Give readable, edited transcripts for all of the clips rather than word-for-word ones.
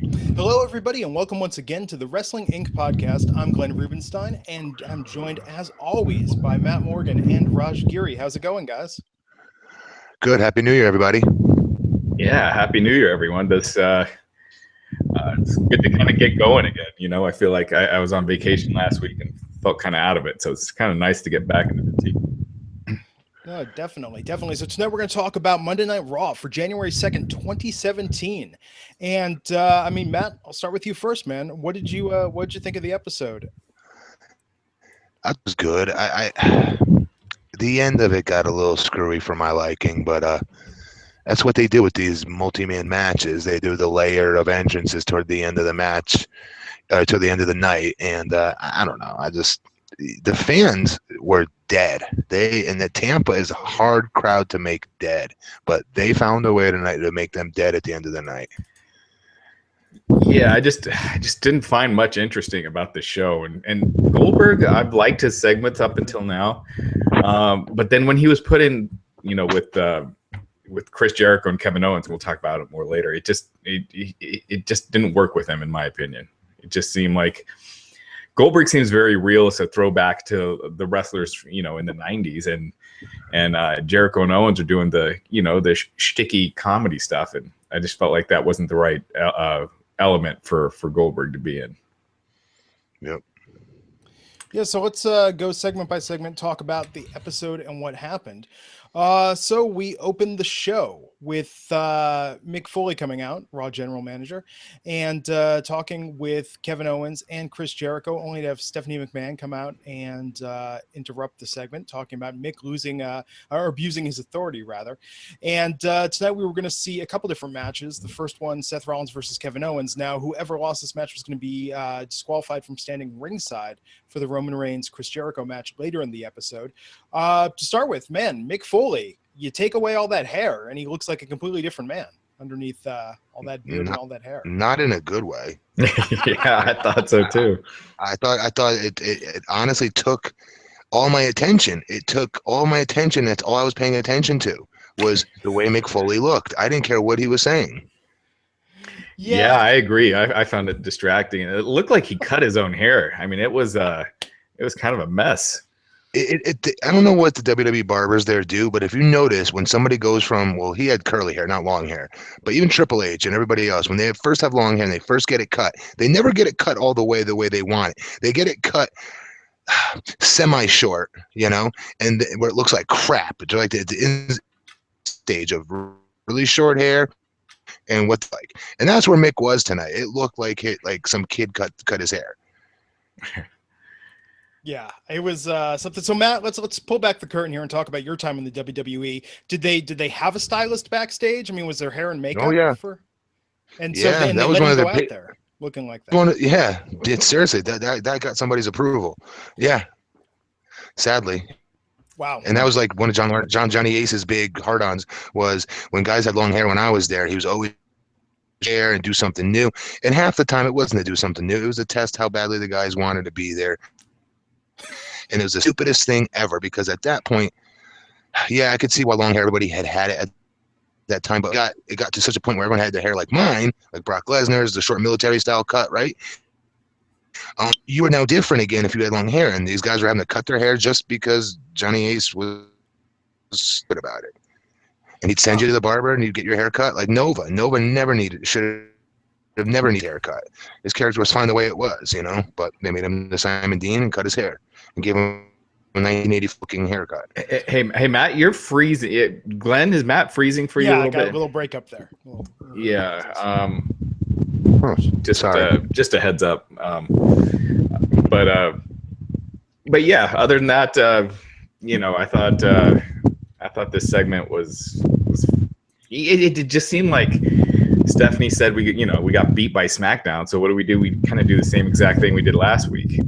Hello, everybody, and welcome once again to the Wrestling Inc. podcast. I'm Glenn Rubenstein, and I'm joined, as always, by Matt Morgan and Raj Giri. How's it going, guys? Good. Happy New Year, everybody. Yeah, Happy New Year, everyone. It's good to kind of get going again. I feel like I was on vacation last week and felt kind of out of it, so it's kind of nice to get back into the team. No, definitely. So tonight we're going to talk about Monday Night Raw for January 2nd, 2017. And Matt, I'll start with you first, man. What did you think of the episode? That was good. The end of it got a little screwy for my liking, but that's what they do with these multi-man matches. They do the layer of entrances toward the end of the match, to the end of the night, and I don't know. The fans were dead. The Tampa is a hard crowd to make dead, but they found a way tonight to make them dead at the end of the night. Yeah, I just didn't find much interesting about the show. And Goldberg, I've liked his segments up until now, but then when he was put in, with Chris Jericho and Kevin Owens, and we'll talk about it more later, it just didn't work with him, in my opinion. It just seemed like Goldberg seems very real as a throwback to the wrestlers, in the 90s, and Jericho and Owens are doing the shticky comedy stuff, and I just felt like that wasn't the right element for Goldberg to be in. Yep. Yeah, so let's go segment by segment, talk about the episode and what happened. So we opened the show with Mick Foley coming out, Raw General Manager, and talking with Kevin Owens and Chris Jericho, only to have Stephanie McMahon come out and interrupt the segment, talking about Mick losing or abusing his authority, rather. And tonight we were going to see a couple different matches. The first one, Seth Rollins versus Kevin Owens. Now, whoever lost this match was going to be disqualified from standing ringside for the Roman Reigns Chris Jericho match later in the episode. To start with, man, Mick Foley, you take away all that hair and he looks like a completely different man underneath all that beard and all that hair. Not in a good way. Yeah, I thought so too. I thought it honestly took all my attention. It took all my attention. That's all I was paying attention to was the way Mick Foley looked. I didn't care what he was saying. Yeah, I agree. I found it distracting. It looked like he cut his own hair. I mean, it was kind of a mess. I don't know what the WWE barbers there do, but if you notice, when somebody goes from, well, he had curly hair, not long hair, but even Triple H and everybody else, when they first have long hair and they first get it cut, they never get it cut all the way they want it. They get it cut semi-short, and where it looks like crap. It's like the stage of really short hair and and that's where Mick was tonight. It looked like some kid cut his hair. Yeah, it was something. So Matt, let's pull back the curtain here and talk about your time in the WWE. Did they have a stylist backstage? I mean, was there hair and makeup? Oh yeah. And so they was let one him of go the out there looking like that. Seriously, that got somebody's approval. Yeah, sadly. Wow. And that was like one of Johnny Ace's big hard-ons was when guys had long hair. When I was there, he was always hair and do something new. And half the time, it wasn't to do something new. It was to test how badly the guys wanted to be there. And it was the stupidest thing ever because at that point, yeah, I could see why long hair everybody had it at that time, but it got to such a point where everyone had their hair like mine, like Brock Lesnar's, the short military style cut, right? You were now different again if you had long hair, and these guys were having to cut their hair just because Johnny Ace was good about it. And he'd send you to the barber and you'd get your hair cut. Like Nova never should have never needed a haircut. His character was fine the way it was, but they made him the Simon Dean and cut his hair and gave him a 1980 fucking haircut. Hey, Matt, you're freezing. Glenn, is Matt freezing for you a little bit? Yeah, I got a little break up there. Yeah. Sorry. Just a heads up. But yeah, other than that, I thought this segment was it just seemed like Stephanie said we got beat by SmackDown. So what do? We kind of do the same exact thing we did last week.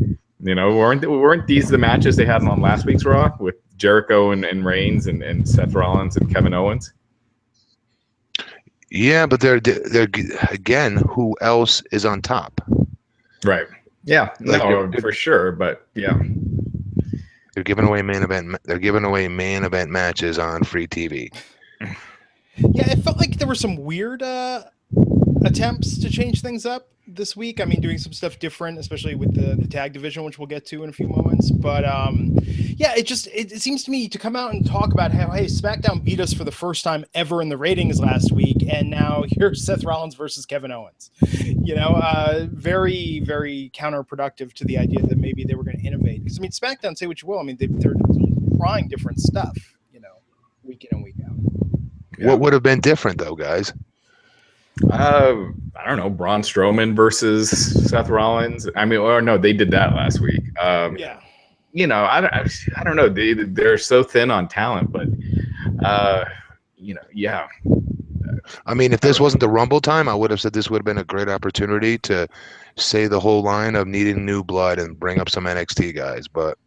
Weren't these the matches they had on last week's Raw with Jericho and Reigns and Seth Rollins and Kevin Owens? Yeah, but they're again, who else is on top? Right. Yeah. No, for sure. But yeah, they're giving away main event. They're giving away main event matches on free TV. Yeah, it felt like there were some weird attempts to change things up this week. I mean, doing some stuff different, especially with the tag division, which we'll get to in a few moments. But yeah, it seems to me to come out and talk about how, hey, SmackDown beat us for the first time ever in the ratings last week, and now here's Seth Rollins versus Kevin Owens. Very, very counterproductive to the idea that maybe they were going to innovate. Because I mean, SmackDown, say what you will, I mean, they're trying different stuff, week in and week out. Yeah. What would have been different though, guys? I don't know, Braun Strowman versus Seth Rollins. I mean, or no, they did that last week. Yeah. I don't know. They're so thin on talent, but yeah. I mean, if this wasn't the Rumble time, I would have said this would have been a great opportunity to say the whole line of needing new blood and bring up some NXT guys, but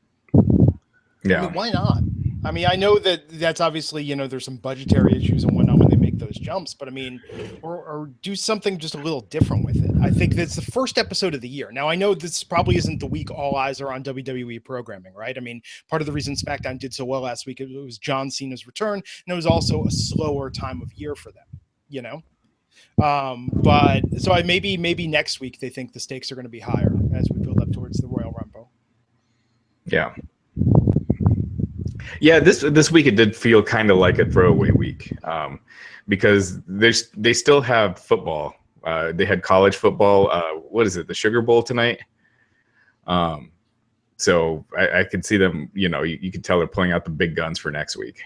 yeah. I mean, why not? I mean, I know that's obviously, there's some budgetary issues and whatnot when they make those jumps, but I mean, or do something just a little different with it. I think that's the first episode of the year. Now, I know this probably isn't the week all eyes are on WWE programming, right? I mean, part of the reason SmackDown did so well last week, it was John Cena's return, and it was also a slower time of year for them, But so maybe next week they think the stakes are going to be higher as we build up towards the Royal Rumble. Yeah. Yeah, this week it did feel kind of like a throwaway week because they still have football. They had college football. What is it? The Sugar Bowl tonight. So I could see them. You could tell they're pulling out the big guns for next week.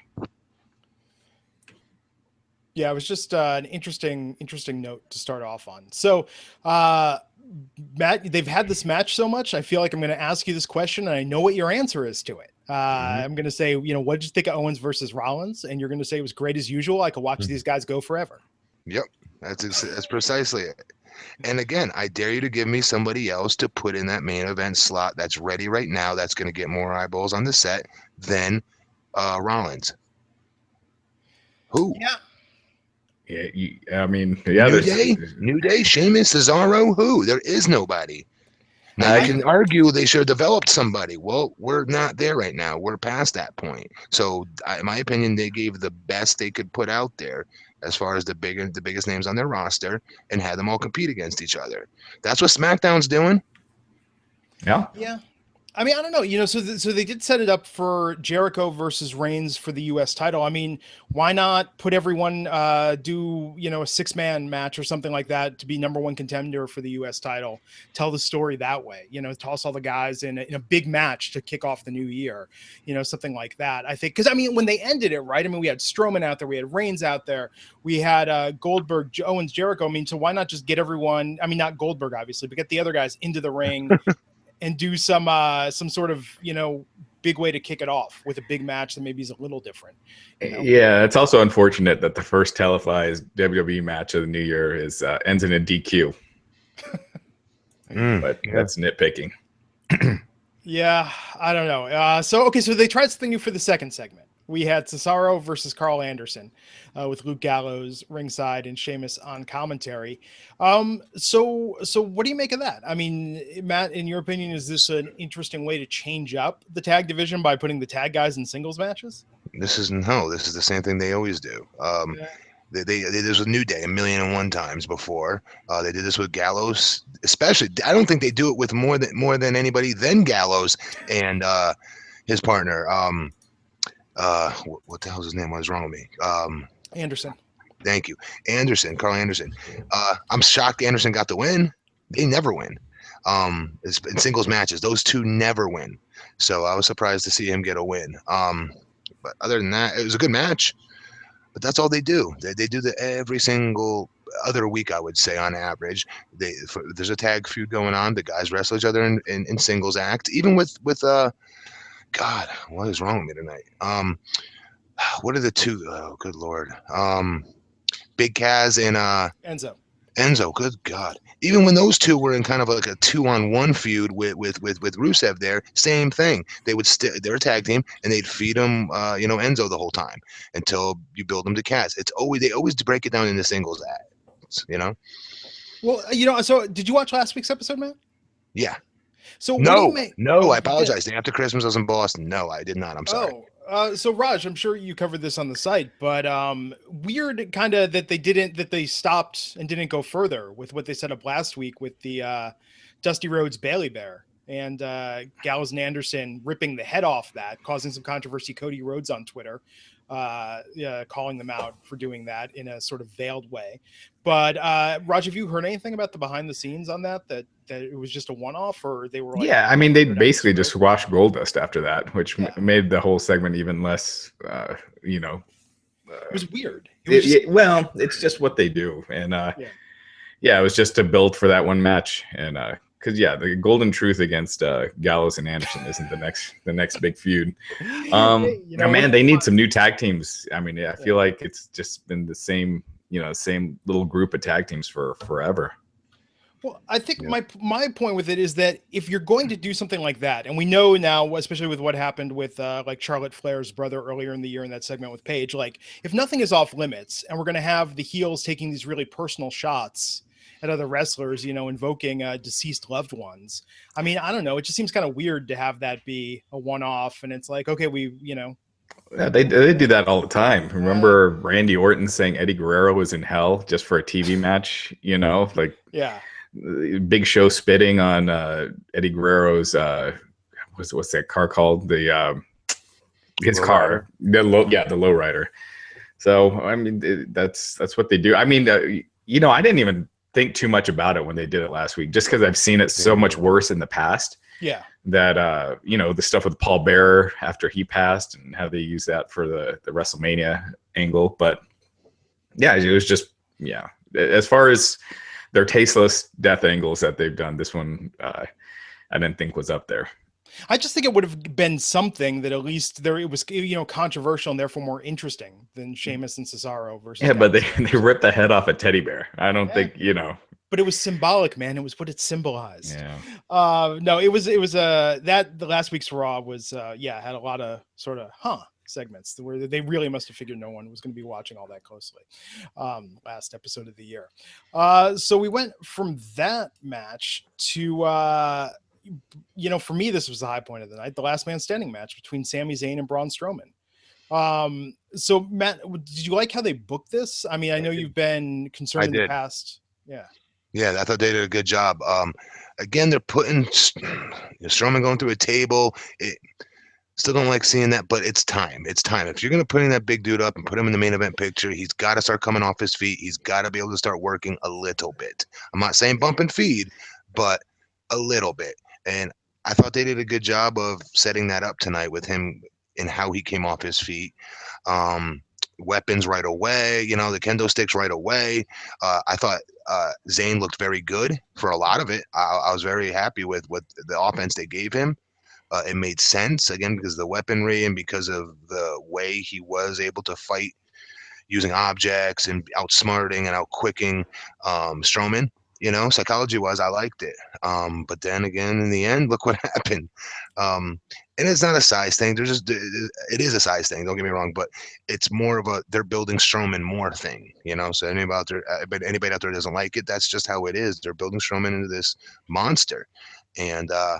Yeah, it was just an interesting note to start off on. So, Matt, they've had this match so much. I feel like I'm going to ask you this question, and I know what your answer is to it. I'm going to say, what did you think of Owens versus Rollins? And you're going to say it was great as usual. I could watch these guys go forever. Yep, that's precisely it. And again, I dare you to give me somebody else to put in that main event slot that's ready right now, that's going to get more eyeballs on the set than Rollins. Who? Yeah. Yeah, New Day, Sheamus, Cesaro, who? There is nobody. Now you can argue they should have developed somebody. Well, we're not there right now. We're past that point. So, in my opinion, they gave the best they could put out there as far as the biggest names on their roster and had them all compete against each other. That's what SmackDown's doing. Yeah. Yeah. I mean, I don't know, so they did set it up for Jericho versus Reigns for the U.S. title. I mean, why not put everyone do, a 6-man match or something like that to be number one contender for the U.S. title? Tell the story that way, toss all the guys in a big match to kick off the new year, something like that. I think, because, I mean, when they ended it, right? I mean, we had Strowman out there, we had Reigns out there, we had Goldberg, Owens, Jericho. I mean, so why not just get everyone, I mean, not Goldberg, obviously, but get the other guys into the ring and do some sort of, big way to kick it off with a big match that maybe is a little different. Yeah, it's also unfortunate that the first televised WWE match of the new year ends in a DQ. But that's nitpicking. Yeah, I don't know. So they tried something new for the second segment. We had Cesaro versus Carl Anderson with Luke Gallows ringside and Sheamus on commentary. So what do you make of that? I mean, Matt, in your opinion, is this an interesting way to change up the tag division by putting the tag guys in singles matches? This is the same thing they always do. They did this with New Day 1,000,001 times before. They did this with Gallows, especially. I don't think they do it with more than anybody than Gallows and his partner. What the hell's his name? What was wrong with me? Anderson. Thank you. Carl Anderson. I'm shocked Anderson got the win. They never win. In singles matches, those two never win. So I was surprised to see him get a win. But other than that, it was a good match. But that's all they do. They do that every single other week, I would say, on average. There's a tag feud going on. The guys wrestle each other in singles act. Even with God, what is wrong with me tonight? What are the two? Oh, good Lord. Big Kaz and Enzo. Good God. Even when those two were in kind of like a 2-on-1 feud with Rusev there, same thing. They're a tag team and they'd feed him, Enzo the whole time until you build them to Kaz. They always break it down into singles acts, Well, so did you watch last week's episode, man? Yeah. So no, I apologize. Day after Christmas, I was in Boston. No, I did not. I'm sorry. So Raj, I'm sure you covered this on the site, but weird kind of that they stopped and didn't go further with what they set up last week with the Dusty Rhodes Bailey Bear and Gallows and Anderson ripping the head off that, causing some controversy. Cody Rhodes on Twitter calling them out for doing that in a sort of veiled way. But Raj, have you heard anything about the behind the scenes on that it was just a one-off, or they were like, yeah, I mean, they basically just squashed Goldust after that, which made the whole segment even less, it was weird. It was well, it's just what they do. And it was just to build for that one match. And because the Golden Truth against Gallows and Anderson isn't the next big feud. Man, they need some new tag teams. I mean, I feel like it's just been the same little group of tag teams for forever. Well, I think my point with it is that if you're going to do something like that, and we know now, especially with what happened with like Charlotte Flair's brother earlier in the year in that segment with Paige, like if nothing is off limits and we're going to have the heels taking these really personal shots at other wrestlers, invoking deceased loved ones. I mean, I don't know. It just seems kind of weird to have that be a one-off. And it's like, okay, Yeah, they do that all the time. Remember Randy Orton saying Eddie Guerrero was in hell just for a TV match? Big Show spitting on Eddie Guerrero's what's that car called? His car, the lowrider. So I mean, that's what they do. I mean, I didn't even think too much about it when they did it last week, just because I've seen it so much worse in the past. Yeah. That the stuff with Paul Bearer after he passed and how they use that for the WrestleMania angle. But yeah, it was just as far as their tasteless death angles that they've done, this one I didn't think was up there. I just think it would have been something that at least it was controversial and therefore more interesting than Sheamus and Cesaro versus. Yeah, but they ripped the head off a teddy bear. I don't think But it was symbolic, man. It was what it symbolized. Yeah. No, it was that the last week's Raw was had a lot of sort of segments where they really must have figured no one was going to be watching all that closely. Last episode of the year. So we went from that match to for me, this was the high point of the night, the last man standing match between Sami Zayn and Braun Strowman. So Matt, did you like how they booked this? I mean, I know you've been concerned in the past. Yeah, I thought they did a good job. Again, they're putting Strowman going through a table. Still don't like seeing that, but it's time. It's time. If you're going to put that big dude up and put him in the main event picture, he's got to start coming off his feet. He's got to be able to start working a little bit. I'm not saying bump and feed, but a little bit. And I thought they did a good job of setting that up tonight with him and how he came off his feet. Weapons right away, the kendo sticks right away. I thought Zayn looked very good for a lot of it. I was very happy with what the offense they gave him. It made sense, again, because of the weaponry and because of the way he was able to fight using objects and outsmarting and outquicking Strowman. Psychology-wise, I liked it. But then again, in the end, look what happened. And it's not a size thing. It is a size thing. Don't get me wrong, but it's more of they're building Strowman more thing. So anybody out there doesn't like it. That's just how it is. They're building Strowman into this monster, and I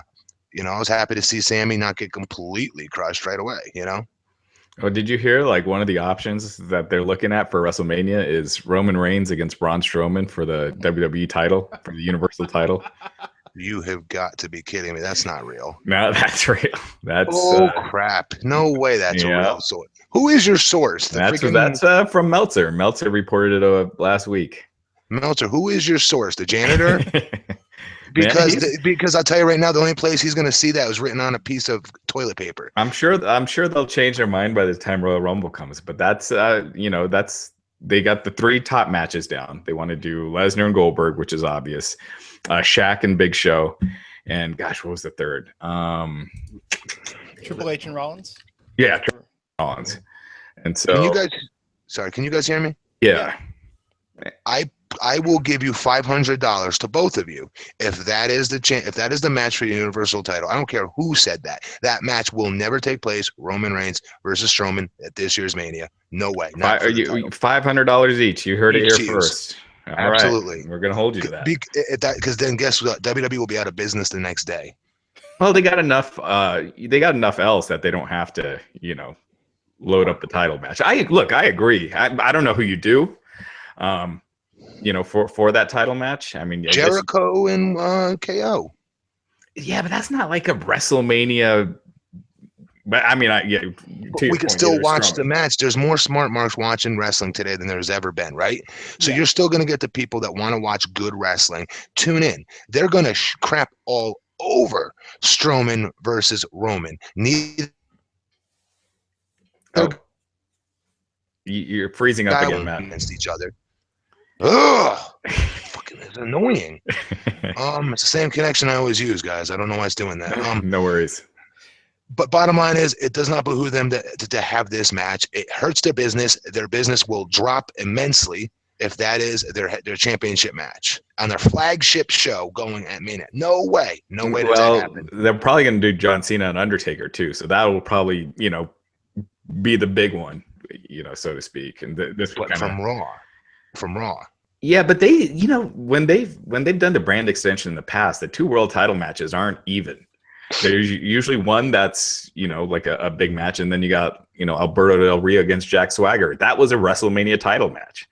was happy to see Sami not get completely crushed right away. Oh, did you hear one of the options that they're looking at for WrestleMania is Roman Reigns against Braun Strowman for the WWE title, for the Universal title? You have got to be kidding me. That's not real. No, that's real. That's crap. No way that's a real source. Who is your source? That's from Meltzer. Meltzer reported it last week. Meltzer, who is your source? The janitor? Because I'll tell you right now, the only place he's going to see that was written on a piece of toilet paper. I'm sure they'll change their mind by the time Royal Rumble comes. But that's they got the 3 top matches down. They want to do Lesnar and Goldberg, which is obvious. Shaq and Big Show, and gosh, what was the third? Triple H and Rollins. Yeah, Triple H and Rollins. And so, can you guys hear me? Yeah. I will give you $500 to both of you if that is the match for the Universal title. I don't care who said that. That match will never take place. Roman Reigns versus Strowman at this year's Mania. No way. $500 each. You heard it here first. All Absolutely. Right. We're gonna hold you to that. Because then guess what? WWE will be out of business the next day. Well, they got enough. They got enough else that they don't have to. load up the title match. I agree. I don't know who you do, for that title match. I mean, Jericho and KO. Yeah, but that's not like a WrestleMania. But I mean, We could still watch the match. There's more smart marks watching wrestling today than there's ever been, right? So you're still going to get the people that want to watch good wrestling. Tune in. They're going to crap all over Strowman versus Roman. You're freezing up again, Matt. Against each other. Ugh, fucking it's annoying. It's the same connection I always use, guys. I don't know why it's doing that. No worries. But bottom line is, it does not behoove them to have this match. It hurts their business. Their business will drop immensely if that is their championship match on their flagship show going at Mania. No way that happen. They're probably going to do John Cena and Undertaker too, so that will probably be the big one, so to speak. And this from Raw. Yeah, but they, when they've done the brand extension in the past, the 2 world title matches aren't even. There's usually one that's, like a big match, and then you got, Alberto Del Rio against Jack Swagger. That was a WrestleMania title match.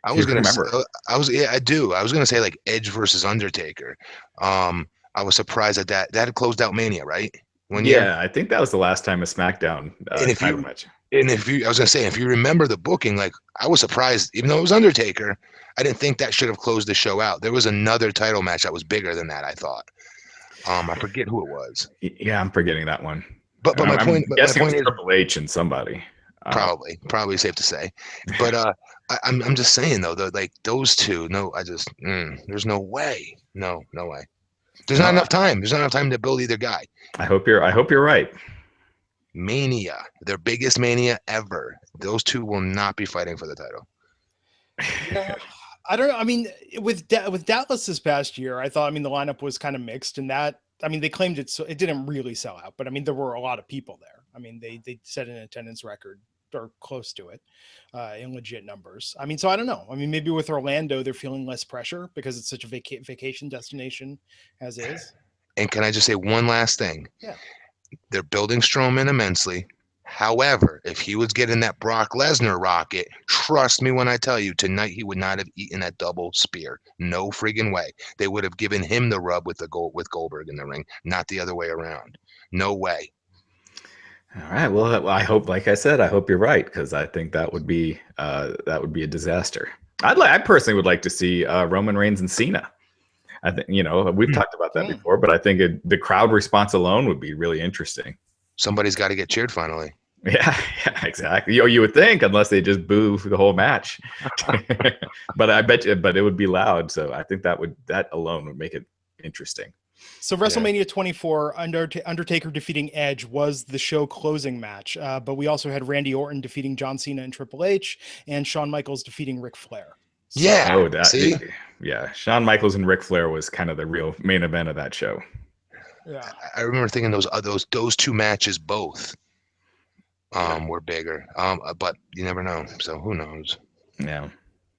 I was going to remember. I do. I was going to say like Edge versus Undertaker. I was surprised that had closed out Mania, right? I think that was the last time a SmackDown title match. And I was going to say, if you remember the booking, like I was surprised, even though it was Undertaker, I didn't think that should have closed the show out. There was another title match that was bigger than that, I thought. I forget who it was. Yeah, I'm forgetting that one. But my point is Triple H and somebody. Probably safe to say. But I'm just saying though, like those two. No, there's no way. No way. There's not enough time. There's not enough time to build either guy. I hope you're right. Mania, their biggest Mania ever. Those two will not be fighting for the title. Yeah. I don't know. I mean, with Dallas this past year, I thought, the lineup was kind of mixed, and they claimed it didn't really sell out, but there were a lot of people there. They set an attendance record or close to it in legit numbers. So I don't know. Maybe with Orlando, they're feeling less pressure because it's such a vacation destination as is. And can I just say one last thing? Yeah. They're building Strowman immensely. However, if he was getting that Brock Lesnar rocket, trust me when I tell you, tonight he would not have eaten that double spear. No friggin' way. They would have given him the rub with Goldberg in the ring, not the other way around. No way. All right. Well, I hope, like I said, I hope you're right, because I think that would be a disaster. I personally would like to see Roman Reigns and Cena. I think we've talked about that before, but I think the crowd response alone would be really interesting. Somebody's got to get cheered finally. Yeah, exactly. You would think, unless they just boo for the whole match. But I bet you, it would be loud. So I think that alone would make it interesting. So WrestleMania 24, Undertaker defeating Edge was the show closing match. But we also had Randy Orton defeating John Cena and Triple H, and Shawn Michaels defeating Ric Flair. So, yeah. Shawn Michaels and Ric Flair was kind of the real main event of that show. Yeah, I remember thinking those 2 matches both were bigger. But you never know. So who knows?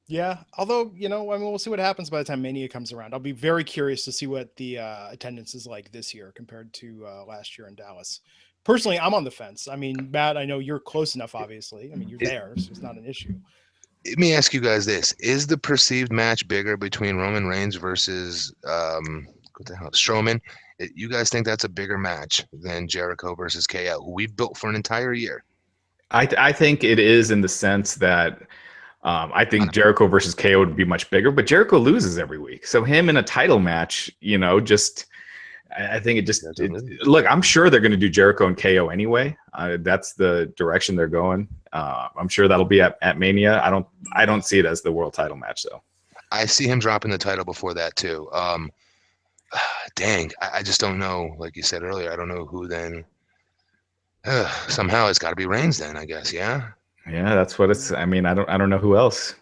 Yeah. Although we'll see what happens by the time Mania comes around. I'll be very curious to see what the attendance is like this year compared to last year in Dallas. Personally, I'm on the fence. Matt, I know you're close enough. Obviously, you're there, so it's not an issue. Let me ask you guys this: is the perceived match bigger between Roman Reigns versus Strowman? You guys think that's a bigger match than Jericho versus KO, who we've built for an entire year? I think it is, in the sense that I think Jericho versus KO would be much bigger, but Jericho loses every week. So him in a title match, I think look, I'm sure they're going to do Jericho and KO anyway. That's the direction they're going. I'm sure that'll be at Mania. I don't see it as the world title match though. I see him dropping the title before that too. Dang, I just don't know. Like you said earlier, I don't know who then. Somehow it's got to be Reigns then, I guess. Yeah. Yeah, that's what it's. I don't know who else.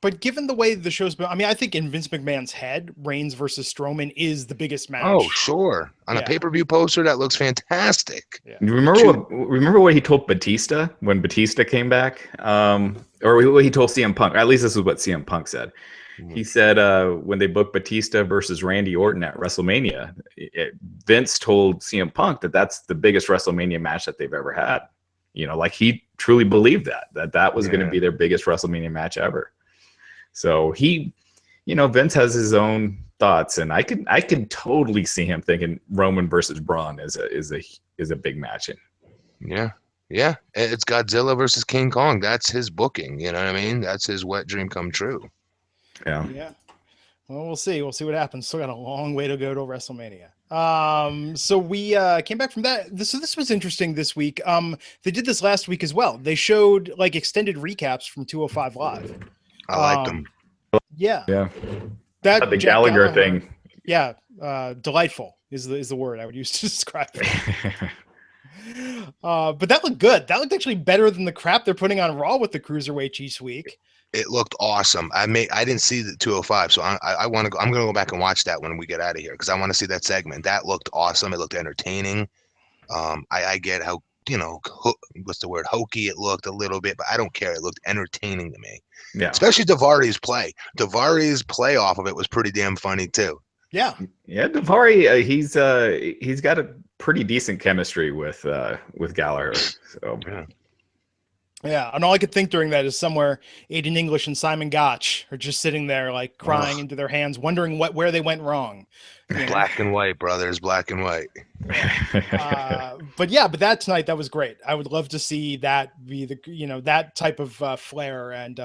But given the way the show's been, I think in Vince McMahon's head, Reigns versus Strowman is the biggest match. Oh, sure. On a pay-per-view poster, that looks fantastic. Yeah. Remember what he told Batista when Batista came back? Or what he told CM Punk. At least this is what CM Punk said. He said when they booked Batista versus Randy Orton at WrestleMania, Vince told CM Punk that's the biggest WrestleMania match that they've ever had. Like he truly believed that was going to be their biggest WrestleMania match ever. So he, Vince has his own thoughts, and I could totally see him thinking Roman versus Braun is a big match. Yeah, it's Godzilla versus King Kong. That's his booking. You know what I mean? That's his wet dream come true. Yeah. Well, we'll see. We'll see what happens. Still got a long way to go to WrestleMania. So we came back from that. So this was interesting this week. They did this last week as well. They showed like extended recaps from 205 Live. I like them. Yeah. That the Gallagher thing. Yeah. Delightful is the word I would use to describe it. But that looked good. That looked actually better than the crap they're putting on Raw with the cruiserweights each week. It looked awesome. I didn't see the 205, so I want to go. I'm going to go back and watch that when we get out of here because I want to see that segment. That looked awesome. It looked entertaining. I get how what's the word, hokey it looked a little bit, but I don't care. It looked entertaining to me. Yeah, especially Daivari's play. Daivari's play off of it was pretty damn funny too. Yeah. Daivari, he's got a pretty decent chemistry with Gallagher. So. Yeah, and all I could think during that is somewhere Aiden English and Simon Gotch are just sitting there like crying into their hands, wondering where they went wrong. Black and white, brothers, black and white. But that tonight, that was great. I would love to see that be that type of flair and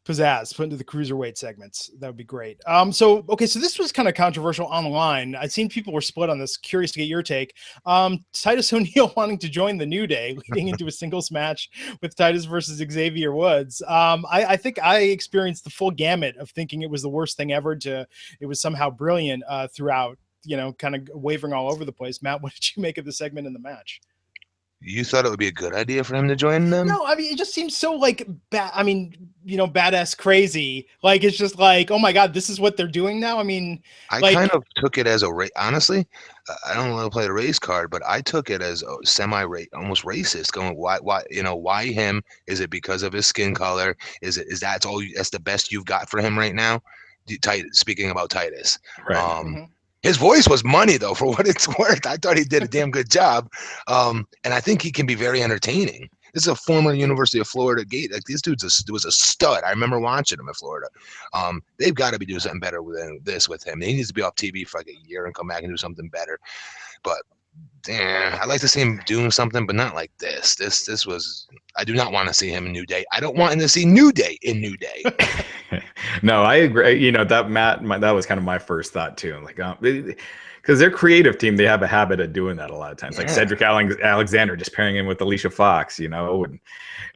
pizzazz put into the cruiserweight segments. That would be great. So this was kind of controversial online. I've seen people were split on this. Curious to get your take. Titus O'Neil wanting to join the New Day, leading into a singles match with Titus versus Xavier Woods. I think I experienced the full gamut of thinking it was the worst thing ever to it was somehow brilliant throughout, kind of wavering all over the place. Matt, what did you make of the segment in the match? You thought it would be a good idea for him to join them? No, I mean, it just seems so like badass crazy. Like, it's just like, oh my God, this is what they're doing now. I mean, I kind of took it as honestly, I don't want to play the race card, but I took it as almost racist. Going, why him? Is it because of his skin color? Is that's the best you've got for him right now? Speaking about Titus, right. His voice was money, though, for what it's worth. I thought he did a damn good job. And I think he can be very entertaining. This is a former University of Florida gate. Like, this dude was a stud. I remember watching him in Florida. They've got to be doing something better than this with him. He needs to be off TV for like a year and come back and do something better. But damn, I'd like to see him doing something, but not like this. This was. I do not want to see him in New Day. I don't want him to see New Day in New Day. No, I agree. That was kind of my first thought too. Like, because their creative team, they have a habit of doing that a lot of times. Like Cedric Alexander just pairing him with Alicia Fox, and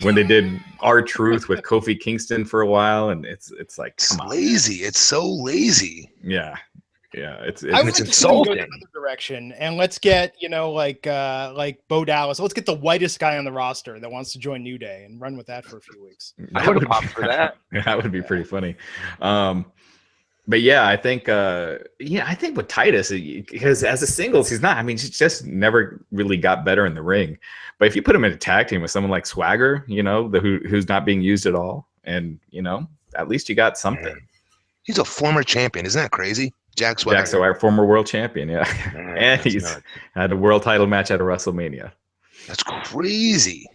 when they did R-Truth with Kofi Kingston for a while, and it's like, it's lazy. It's so lazy. Yeah. It's insulting. Go another direction, and let's get like Bo Dallas. Let's get the whitest guy on the roster that wants to join New Day and run with that for a few weeks. I would have popped for that. That would be pretty funny. But yeah, I think with Titus, because as a singles, he's not. I mean, he's just never really got better in the ring. But if you put him in a tag team with someone like Swagger, who's not being used at all, and at least you got something. He's a former champion. Isn't that crazy? Jack Swagger, former world champion, and he's had a world title match at a WrestleMania. That's crazy.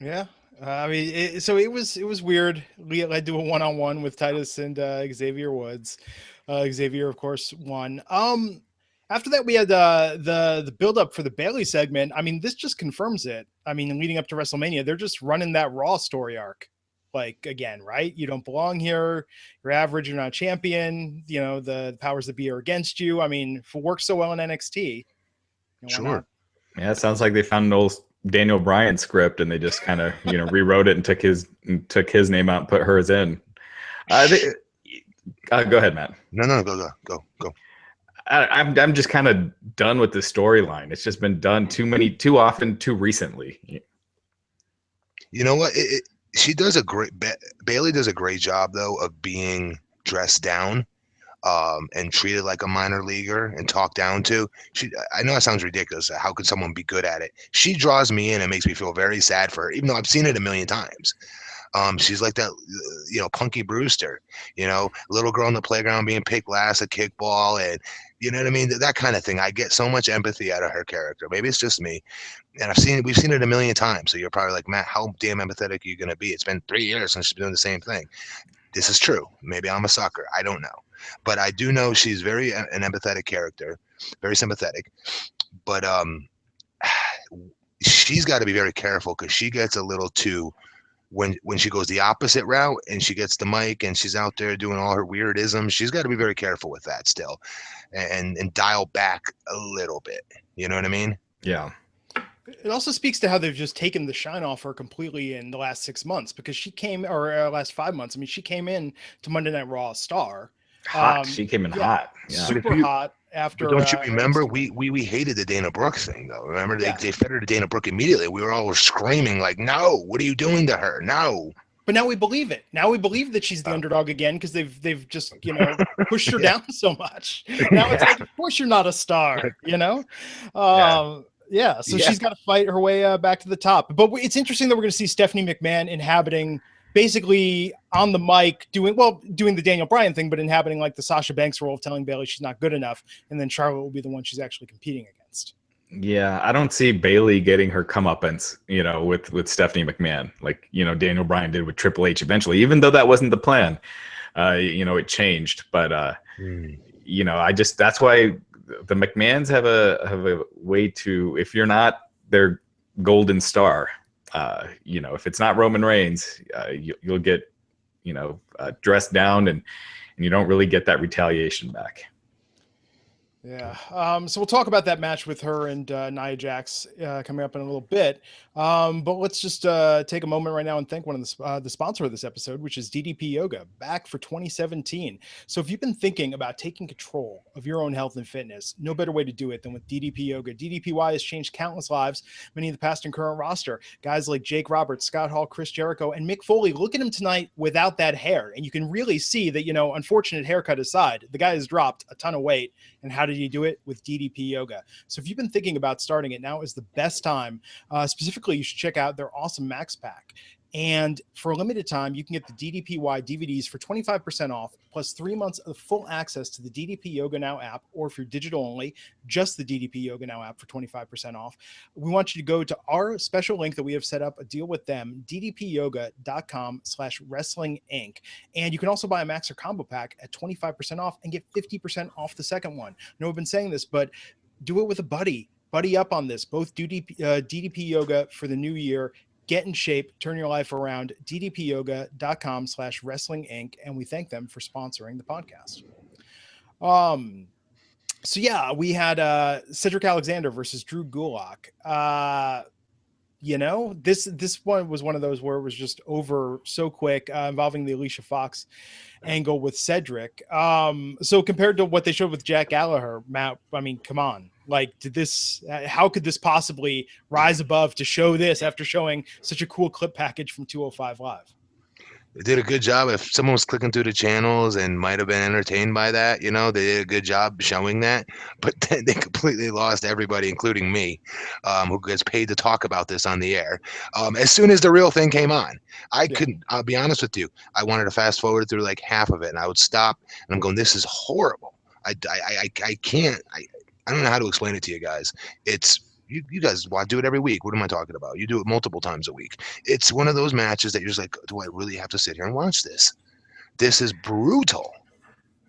Yeah. I mean, it was weird. We led to a one-on-one with Titus and Xavier Woods. Xavier, of course, won. After that, we had the build-up for the Bayley segment. I mean, this just confirms it. I mean, leading up to WrestleMania, they're just running that Raw story arc. Like, again, right? You don't belong here. You're average. You're not a champion. The powers that be are against you. I mean, if it works so well in NXT, sure. Yeah, it sounds like they found an old Daniel Bryan script and they just kind of rewrote it and took his name out and put hers in. Go ahead, Matt. No, go. I'm just kind of done with the storyline. It's just been done too often, too recently. You know what? Bayley does a great job though of being dressed down and treated like a minor leaguer and talked down to. I know that sounds ridiculous. How could someone be good at it? She draws me in and makes me feel very sad for her, even though I've seen it a million times. She's like that, Punky Brewster, little girl in the playground being picked last at kickball, and you know what I mean? That kind of thing. I get so much empathy out of her character. Maybe it's just me, and we've seen it a million times. So you're probably like, Matt, how damn empathetic are you going to be? It's been 3 years since she's been doing the same thing. This is true. Maybe I'm a sucker. I don't know, but I do know she's very an empathetic character, very sympathetic. But she's got to be very careful because she gets a little too when she goes the opposite route and she gets the mic and she's out there doing all her weirdisms. She's got to be very careful with that still, and dial back a little bit. You know what I mean? Yeah. It also speaks to how they've just taken the shine off her completely in the last 6 months, because she came, or last 5 months. I mean, she came in to Monday Night Raw a star. Hot. She came in hot. Yeah. Super hot. After, but don't you remember we hated the Dana Brooke thing though? Remember they fed her to Dana Brooke immediately. We were all screaming like, "No, what are you doing to her? No!" But now we believe it. Now we believe that she's the underdog again because they've just pushed her down so much. Now it's like, of course you're not a star, Yeah, so she's got to fight her way back to the top. But it's interesting that we're going to see Stephanie McMahon inhabiting, basically on the mic, doing the Daniel Bryan thing, but inhabiting like the Sasha Banks role of telling Bayley she's not good enough, and then Charlotte will be the one she's actually competing against. Yeah, I don't see Bayley getting her comeuppance, with Stephanie McMahon, like Daniel Bryan did with Triple H eventually, even though that wasn't the plan. It changed, but that's why the McMahons have a way to, if you're not their golden star, if it's not Roman Reigns, you'll get, dressed down and you don't really get that retaliation back. Yeah. So we'll talk about that match with her and Nia Jax coming up in a little bit. But let's just take a moment right now and thank one of the sponsor of this episode, which is DDP Yoga, back for 2017. So if you've been thinking about taking control of your own health and fitness, no better way to do it than with DDP Yoga. DDPY has changed countless lives, many of the past and current roster. Guys like Jake Roberts, Scott Hall, Chris Jericho, and Mick Foley. Look at him tonight without that hair. And you can really see that, unfortunate haircut aside, the guy has dropped a ton of weight. And how did he do it? With DDP Yoga. So if you've been thinking about starting it, now is the best time. Specifically, you should check out their awesome Max Pack. And for a limited time, you can get the DDPY DVDs for 25% off, plus 3 months of full access to the DDP Yoga Now app, or if you're digital only, just the DDP Yoga Now app for 25% off. We want you to go to our special link that we have set up a deal with them, ddpyoga.com/wrestling inc. And you can also buy a Max or Combo Pack at 25% off and get 50% off the second one. I know I've been saying this, but do it with a buddy. Buddy up on this. Both DDP Yoga for the new year. Get in shape, turn your life around, ddpyoga.com/wrestling inc. And we thank them for sponsoring the podcast. So yeah, we had Cedric Alexander versus Drew Gulak. This one was one of those where it was just over so quick, involving the Alicia Fox angle with Cedric. So compared to what they showed with Jack Gallagher, Matt, I mean, come on. Like, how could this possibly rise above to show this after showing such a cool clip package from 205 Live? They did a good job. If someone was clicking through the channels and might have been entertained by that, they did a good job showing that. But then they completely lost everybody, including me, who gets paid to talk about this on the air. As soon as the real thing came on, I'll be honest with you, I wanted to fast forward through like half of it, and I would stop, and I'm going, this is horrible. I can't. I don't know how to explain it to you guys. It's you guys do it every week. What am I talking about? You do it multiple times a week. It's one of those matches that you're just like, do I really have to sit here and watch this? This is brutal.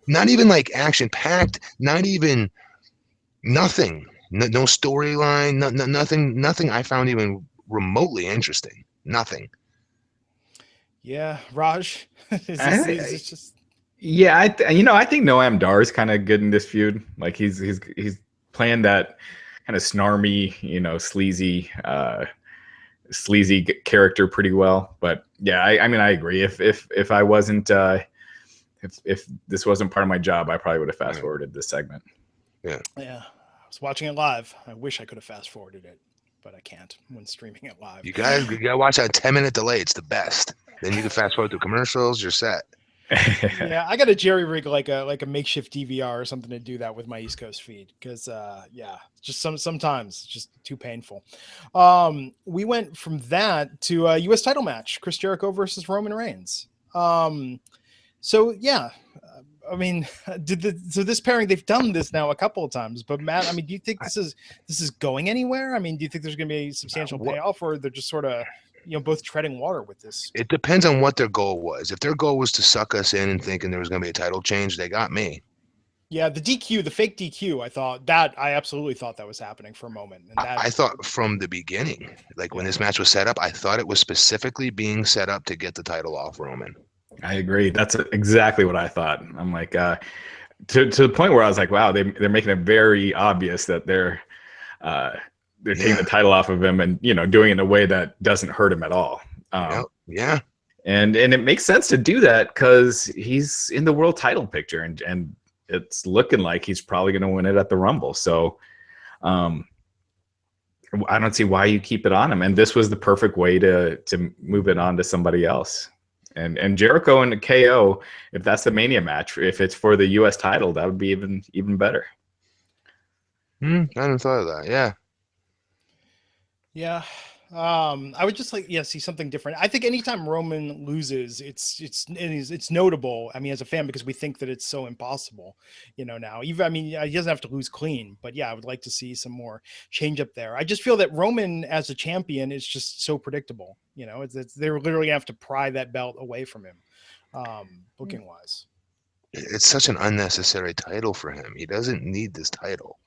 Not even like action packed. Not even nothing. No storyline. Nothing. I found even remotely interesting. Nothing. Yeah, Raj. It's just. Yeah, I think Noam Dar is kind of good in this feud. Like he's playing that kind of snarmy, sleazy character pretty well. But yeah, I mean, I agree. If I wasn't, if this wasn't part of my job, I probably would have fast forwarded this segment. Yeah. I was watching it live. I wish I could have fast forwarded it, but I can't when streaming it live. You gotta watch that 10-minute delay. It's the best. Then you can fast forward through commercials. You're set. Yeah, I got to jerry rig like a makeshift DVR or something to do that with my East Coast feed because yeah, just sometimes it's just too painful. We went from that to a U.S. title match: Chris Jericho versus Roman Reigns. So yeah, I mean, so this pairing, they've done this now a couple of times, but Matt, I mean, do you think this is going anywhere? I mean, do you think there's going to be a substantial payoff, or they're just sort of, both treading water with this? It depends on what their goal was. If their goal was to suck us in and thinking there was going to be a title change, they got me. Yeah, the DQ, the fake DQ, I absolutely thought that was happening for a moment. And I thought from the beginning, like when this match was set up, I thought it was specifically being set up to get the title off Roman. I agree. That's exactly what I thought. I'm like, to the point where I was like, wow, they're making it very obvious that they're taking the title off of him and, doing it in a way that doesn't hurt him at all. Yeah. And it makes sense to do that because he's in the world title picture and it's looking like he's probably going to win it at the Rumble. So I don't see why you keep it on him. And this was the perfect way to move it on to somebody else. And Jericho and KO, if that's the Mania match, if it's for the U.S. title, that would be even better. I hadn't thought of that. Yeah. Yeah. I would just see something different. I think anytime Roman loses, it's notable. I mean, as a fan, because we think that it's so impossible, now. Even, I mean, he doesn't have to lose clean, but yeah, I would like to see some more change up there. I just feel that Roman as a champion is just so predictable. They're literally have to pry that belt away from him, booking wise. It's such an unnecessary title for him. He doesn't need this title.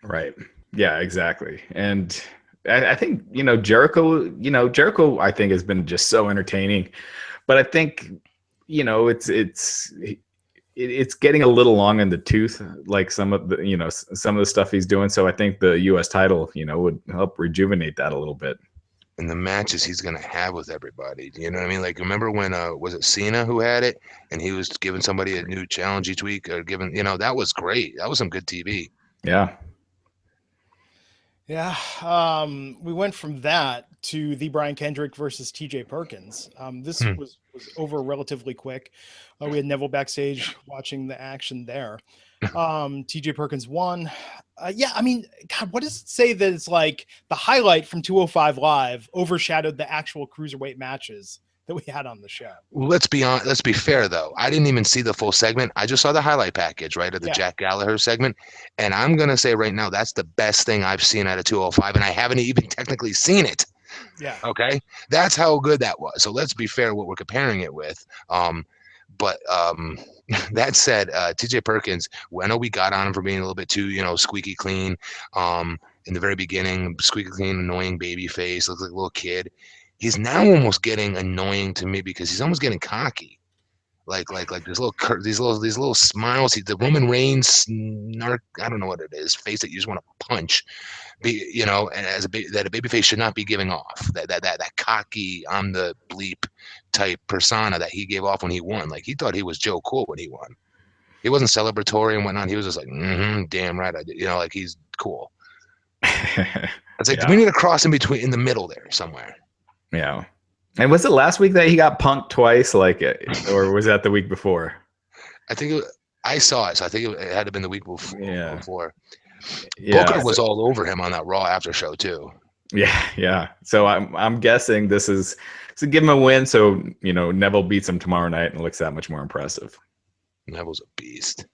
Right. Yeah, exactly. And I think, Jericho, I think has been just so entertaining, but I think, it's getting a little long in the tooth, like some of the stuff he's doing. So I think the U.S. title, would help rejuvenate that a little bit. And the matches he's going to have with everybody. You know what I mean? Like, remember when, was it Cena who had it and he was giving somebody a new challenge each week or giving, that was great. That was some good TV. Yeah. Yeah, we went from that to the Brian Kendrick versus TJ Perkins. This was over relatively quick. We had Neville backstage watching the action there. TJ Perkins won. Yeah, I mean, God, what does it say that it's like the highlight from 205 Live overshadowed the actual cruiserweight matches that we had on the show? Let's be fair though. I didn't even see the full segment. I just saw the highlight package, right, of the Jack Gallagher segment. And I'm going to say right now, that's the best thing I've seen out of 205. And I haven't even technically seen it. Yeah. Okay. That's how good that was. So let's be fair what we're comparing it with. But that said, TJ Perkins, I know we got on him for being a little bit too, squeaky clean. In the very beginning, squeaky clean, annoying baby face, looks like a little kid. He's now almost getting annoying to me because he's almost getting cocky, like these little smiles. The Roman Reigns I don't know what it is, face that you just want to punch. And as that a baby face should not be giving off that cocky I'm the bleep type persona that he gave off when he won. Like he thought he was Joe Cool when he won. He wasn't celebratory and whatnot. He was just like, damn right I did. Like he's cool. It's like we need to cross in the middle there somewhere. Yeah. And was it last week that he got punked twice, or was that the week before? I think I saw it, so I think it had to have been the week before. Yeah. Booker was all over him on that Raw after show too. Yeah. So I'm guessing this is to give him a win. So Neville beats him tomorrow night and looks that much more impressive. Neville's a beast.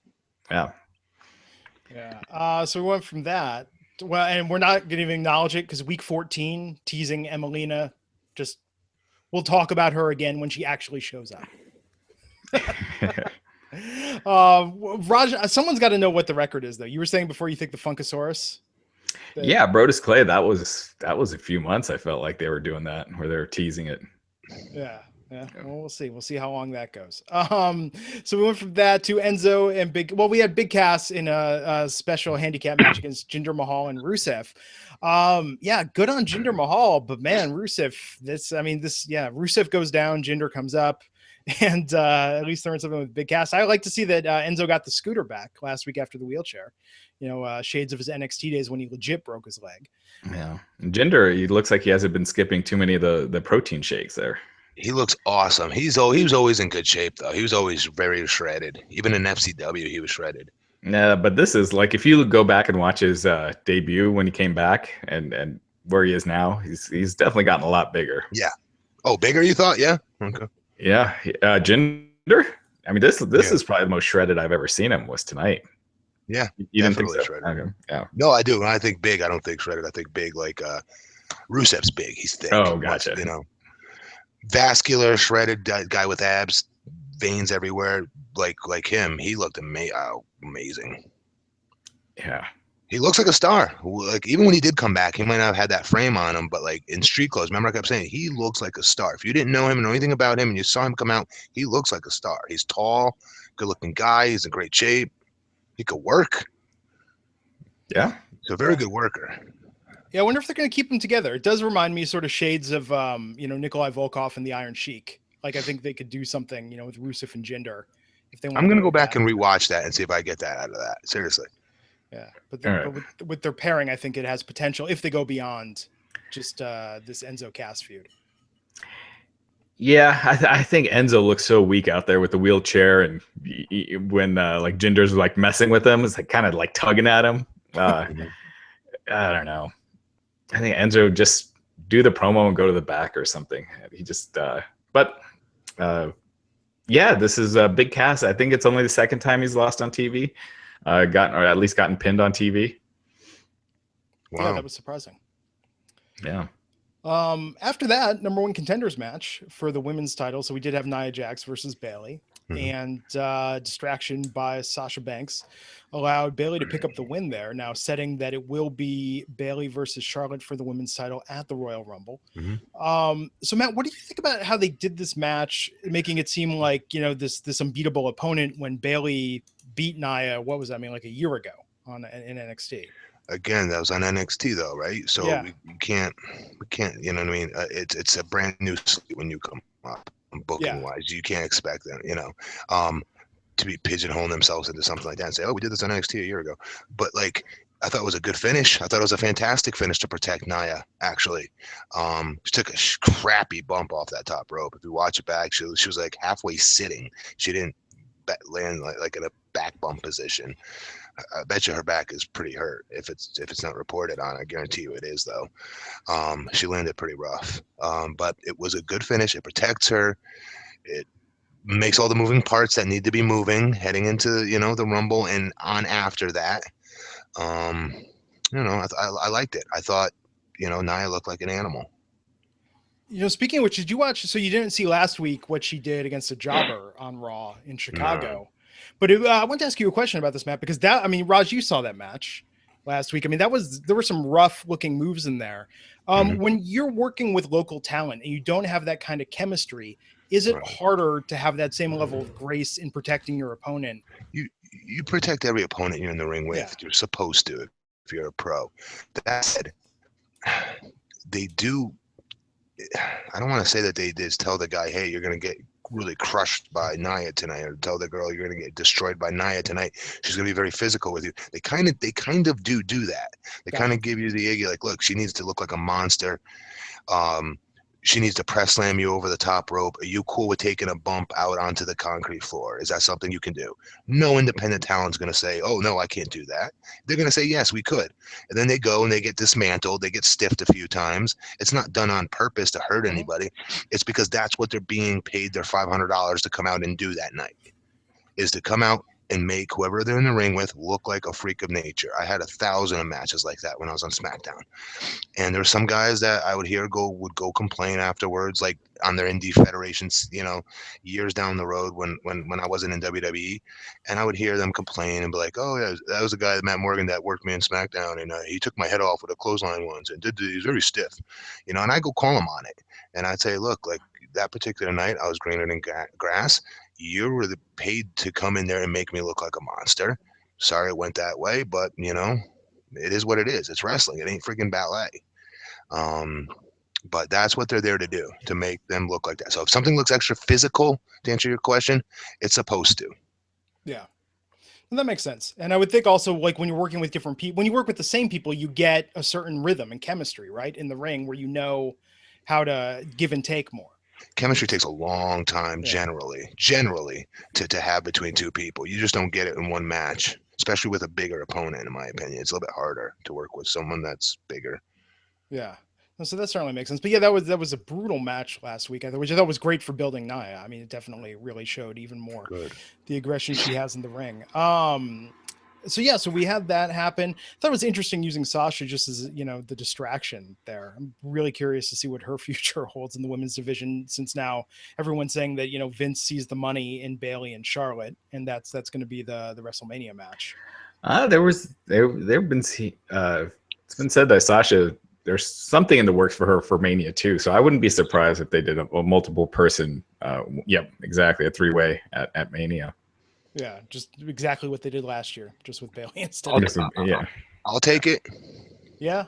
Yeah. Yeah. So we went from that. Well, and we're not going to even acknowledge it because week 14 teasing Emelina. Just we'll talk about her again when she actually shows up. Raj, someone's got to know what the record is, though. You were saying before you think the Funkasaurus. Yeah, Brodus Clay. That was a few months. I felt like they were doing that, where they were teasing it. Yeah. Well, we'll see. We'll see how long that goes. So we went from that to Enzo and Big. Well, we had Big Cass in a special handicap match against Jinder Mahal and Rusev. Yeah, good on Jinder Mahal, but man, Rusev. Rusev goes down, Jinder comes up, and at least learn something with Big Cass. I like to see that Enzo got the scooter back last week after the wheelchair. Shades of his NXT days when he legit broke his leg. Yeah, and Jinder, he looks like he hasn't been skipping too many of the protein shakes there. He looks awesome. He was always in good shape though. He was always very shredded. Even in FCW, he was shredded. Yeah, but this is like if you go back and watch his debut when he came back and where he is now, he's definitely gotten a lot bigger. Yeah. Oh, bigger you thought? Yeah. Okay. Yeah, Jinder. I mean, this Yeah. is probably the most shredded I've ever seen him. Was tonight. Yeah. You didn't think Definitely so? shredded. Okay. Yeah. No, I do. When I think big, I don't think shredded. I think big like Rusev's big. He's thick. Oh, gotcha. You know, vascular, shredded guy with abs, veins everywhere. Like him, he looked amazing. Yeah. He looks like a star. Like even when he did come back, he might not have had that frame on him, but like in street clothes, remember I kept saying he looks like a star. If you didn't know him and know anything about him, and you saw him come out, he looks like a star. He's tall, good-looking guy. He's in great shape. He could work. Yeah. He's a very good worker. Yeah, I wonder if they're going to keep them together. It does remind me sort of shades of, Nikolai Volkov and the Iron Sheik. Like I think they could do something, with Rusev and Jinder. If they want. I'm gonna go back and rewatch that and see if I get that out of that. Seriously. Yeah, but with their pairing, I think it has potential if they go beyond just this Enzo Cass feud. Yeah, I think Enzo looks so weak out there with the wheelchair, and when like Jinder's like messing with him, it's like kind of like tugging at him. I don't know. I think Enzo just do the promo and go to the back or something. He just, yeah, this is a big cast. I think it's only the second time he's lost on TV, or at least gotten pinned on TV. Wow. Yeah, that was surprising. Yeah. After that, number one contenders match for the women's title. So we did have Nia Jax versus Bayley, and distraction by Sasha Banks allowed Bayley to pick up the win there. Now setting that it will be Bayley versus Charlotte for the women's title at the Royal Rumble. So Matt, what do you think about how they did this match, making it seem like, this unbeatable opponent when Bayley beat Nia, what was that, like a year ago in NXT? Again, that was on NXT though, right? So Yeah. we can't, you know what I mean? It's a brand new slate when you come up booking wise. You can't expect them, to be pigeonholing themselves into something like that and say, oh, we did this on NXT a year ago. But like, I thought it was a good finish. I thought it was a fantastic finish to protect Nia, actually. She took a crappy bump off that top rope. If you watch it back, she was like halfway sitting. She didn't land like in a back bump position. I bet you her back is pretty hurt if it's not reported on. I guarantee you it is though. She landed pretty rough, but it was a good finish. It protects her. It makes all the moving parts that need to be moving heading into the Rumble and on after that. I liked it. I thought Nia looked like an animal. Speaking of which, did you watch? So you didn't see last week what she did against a jobber on Raw in Chicago. No. But I want to ask you a question about this, Matt, because Raj, you saw that match last week. There were some rough looking moves in there. When you're working with local talent and you don't have that kind of chemistry, is it harder to have that same level of grace in protecting your opponent? You protect every opponent you're in the ring with. Yeah. You're supposed to if you're a pro. That said, they do. I don't want to say that they just tell the guy, hey, you're going to get really crushed by Nia tonight, or tell the girl you're going to get destroyed by Nia tonight. She's going to be very physical with you. They kind of do that. They kind of give you the egg, like, look, she needs to look like a monster. She needs to press slam you over the top rope. Are you cool with taking a bump out onto the concrete floor? Is that something you can do? No independent talent's going to say, oh, no, I can't do that. They're going to say, yes, we could. And then they go and they get dismantled. They get stiffed a few times. It's not done on purpose to hurt anybody. It's because that's what they're being paid their $500 to come out and do that night, is to come out and make whoever they're in the ring with look like a freak of nature. I had 1,000 of matches like that when I was on SmackDown. And there were some guys that I would hear would go complain afterwards, like on their indie federations, years down the road when I wasn't in WWE. And I would hear them complain and be like, oh, yeah, that was the guy, Matt Morgan, that worked me in SmackDown. And he took my head off with a clothesline once and he was very stiff, and I go call him on it. And I'd say, look, like that particular night, I was greener than grass. You were paid to come in there and make me look like a monster. Sorry it went that way, but it is what it is. It's wrestling. It ain't freaking ballet. But that's what they're there to do, to make them look like that. So if something looks extra physical, to answer your question, it's supposed to. Yeah. That makes sense. And I would think also, like, when you're working with different people, when you work with the same people, you get a certain rhythm and chemistry, right, in the ring, where you know how to give and take more. Chemistry takes a long time, Yeah. generally to have between two people. You just don't get it in one match, especially with a bigger opponent. In my opinion, it's a little bit harder to work with someone that's bigger. Yeah. No, so that certainly makes sense. But yeah, that was a brutal match last week, which I thought was great for building Nia. I mean, it definitely really showed even more Good. the aggression she has in the ring. So yeah, so we had that happen. I thought it was interesting using Sasha just as, you know, the distraction there. I'm really curious to see what her future holds in the women's division, since now everyone's saying that, you know, Vince sees the money in Bayley and Charlotte, and that's going to be the WrestleMania match. There've been it's been said that Sasha, there's something in the works for her for Mania too. So I wouldn't be surprised if they did a multiple person. Yep, exactly, a 3-way at Mania. Yeah, just exactly what they did last year, just with Bayley instead. Yeah, I'll take it. Yeah,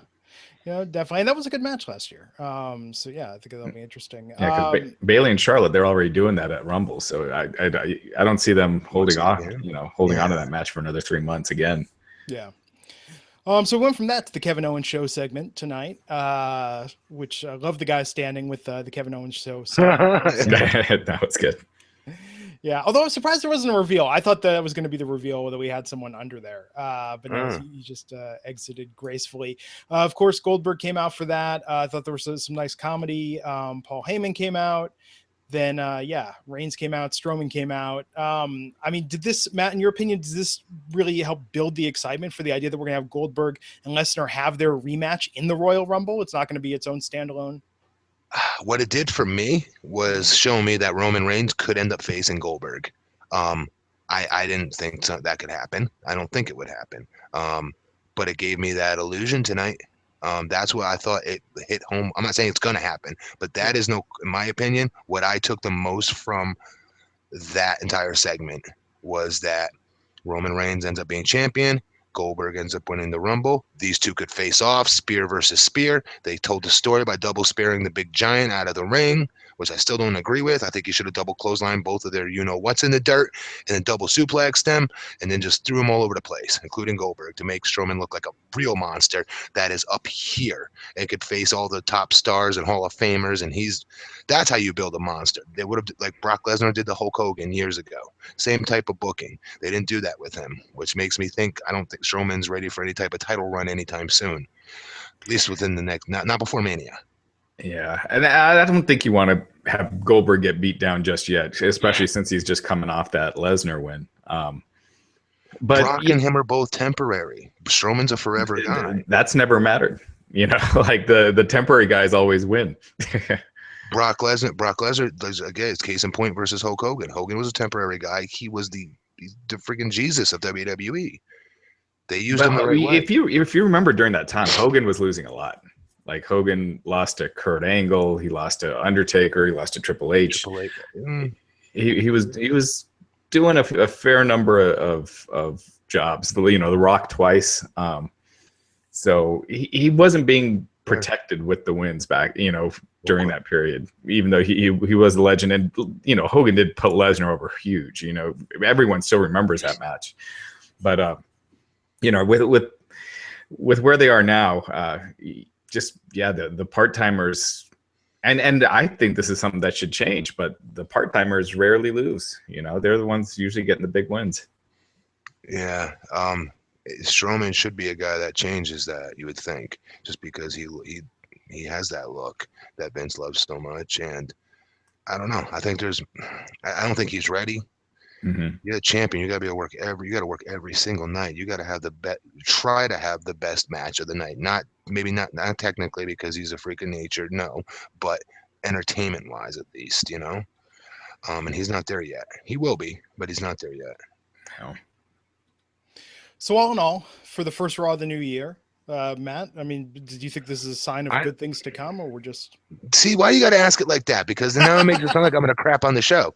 definitely. And that was a good match last year. So yeah, I think that'll be interesting. Yeah, because Bayley and Charlotte, they're already doing that at Rumble, so I don't see them holding on, holding on to that match for another 3 months again. Yeah. So we went from that to the Kevin Owens show segment tonight, which I love the guy standing with the Kevin Owens show. That was good. Yeah, although I was surprised there wasn't a reveal. I thought that was going to be the reveal that we had someone under there. But no, he just exited gracefully. Of course, Goldberg came out for that. I thought there was some nice comedy. Paul Heyman came out. Then, Reigns came out. Strowman came out. I mean, did this, Matt, in your opinion, does this really help build the excitement for the idea that we're going to have Goldberg and Lesnar have their rematch in the Royal Rumble? It's not going to be its own standalone. What it did for me was show me that Roman Reigns could end up facing Goldberg. I didn't think that could happen. I don't think it would happen. But it gave me that illusion tonight. That's what I thought it hit home. I'm not saying it's going to happen, but that is in my opinion, what I took the most from that entire segment was that Roman Reigns ends up being champion. Goldberg ends up winning the Rumble. These two could face off, spear versus spear. They told the story by double spearing the big giant out of the ring, which I still don't agree with. I think he should have double clotheslined both of their what's in the dirt and then double suplexed them and then just threw them all over the place, including Goldberg, to make Strowman look like a real monster that is up here and could face all the top stars and Hall of Famers. And that's how you build a monster. They would have, like Brock Lesnar did to Hulk Hogan years ago. Same type of booking. They didn't do that with him, which makes me think I don't think Strowman's ready for any type of title run anytime soon, at least within the next, not before Mania. Yeah, and I don't think you want to have Goldberg get beat down just yet, especially since he's just coming off that Lesnar win. But Brock and him are both temporary. Strowman's a forever guy. That's never mattered. Like the temporary guys always win. Brock Lesnar, again, it's case in point versus Hulk Hogan. Hogan was a temporary guy. He was the freaking Jesus of WWE. They used him the right way. If you remember during that time, Hogan was losing a lot. Like Hogan lost to Kurt Angle, he lost to Undertaker, he lost to Triple H. He was doing a fair number of jobs. The Rock twice. So he wasn't being protected with the wins back, during that period, even though he was a legend. And, Hogan did put Lesnar over huge, everyone still remembers that match. But, with where they are now, the part-timers, and I think this is something that should change, but the part-timers rarely lose. They're the ones usually getting the big wins. Yeah. Strowman should be a guy that changes that, you would think, just because he has that look that Vince loves so much. And I don't know. I don't think he's ready. Mm-hmm. You're a champion. You got to work every single night. You got to have try to have the best match of the night. Not technically because he's a freak of nature. No, but entertainment wise, at least, and he's not there yet. He will be, but he's not there yet. No. So all in all, for the first Raw of the new year, Matt, I mean, did you think this is a sign of good things to come, or we're just... See, why you got to ask it like that? Because now it makes it sound like I'm going to crap on the show.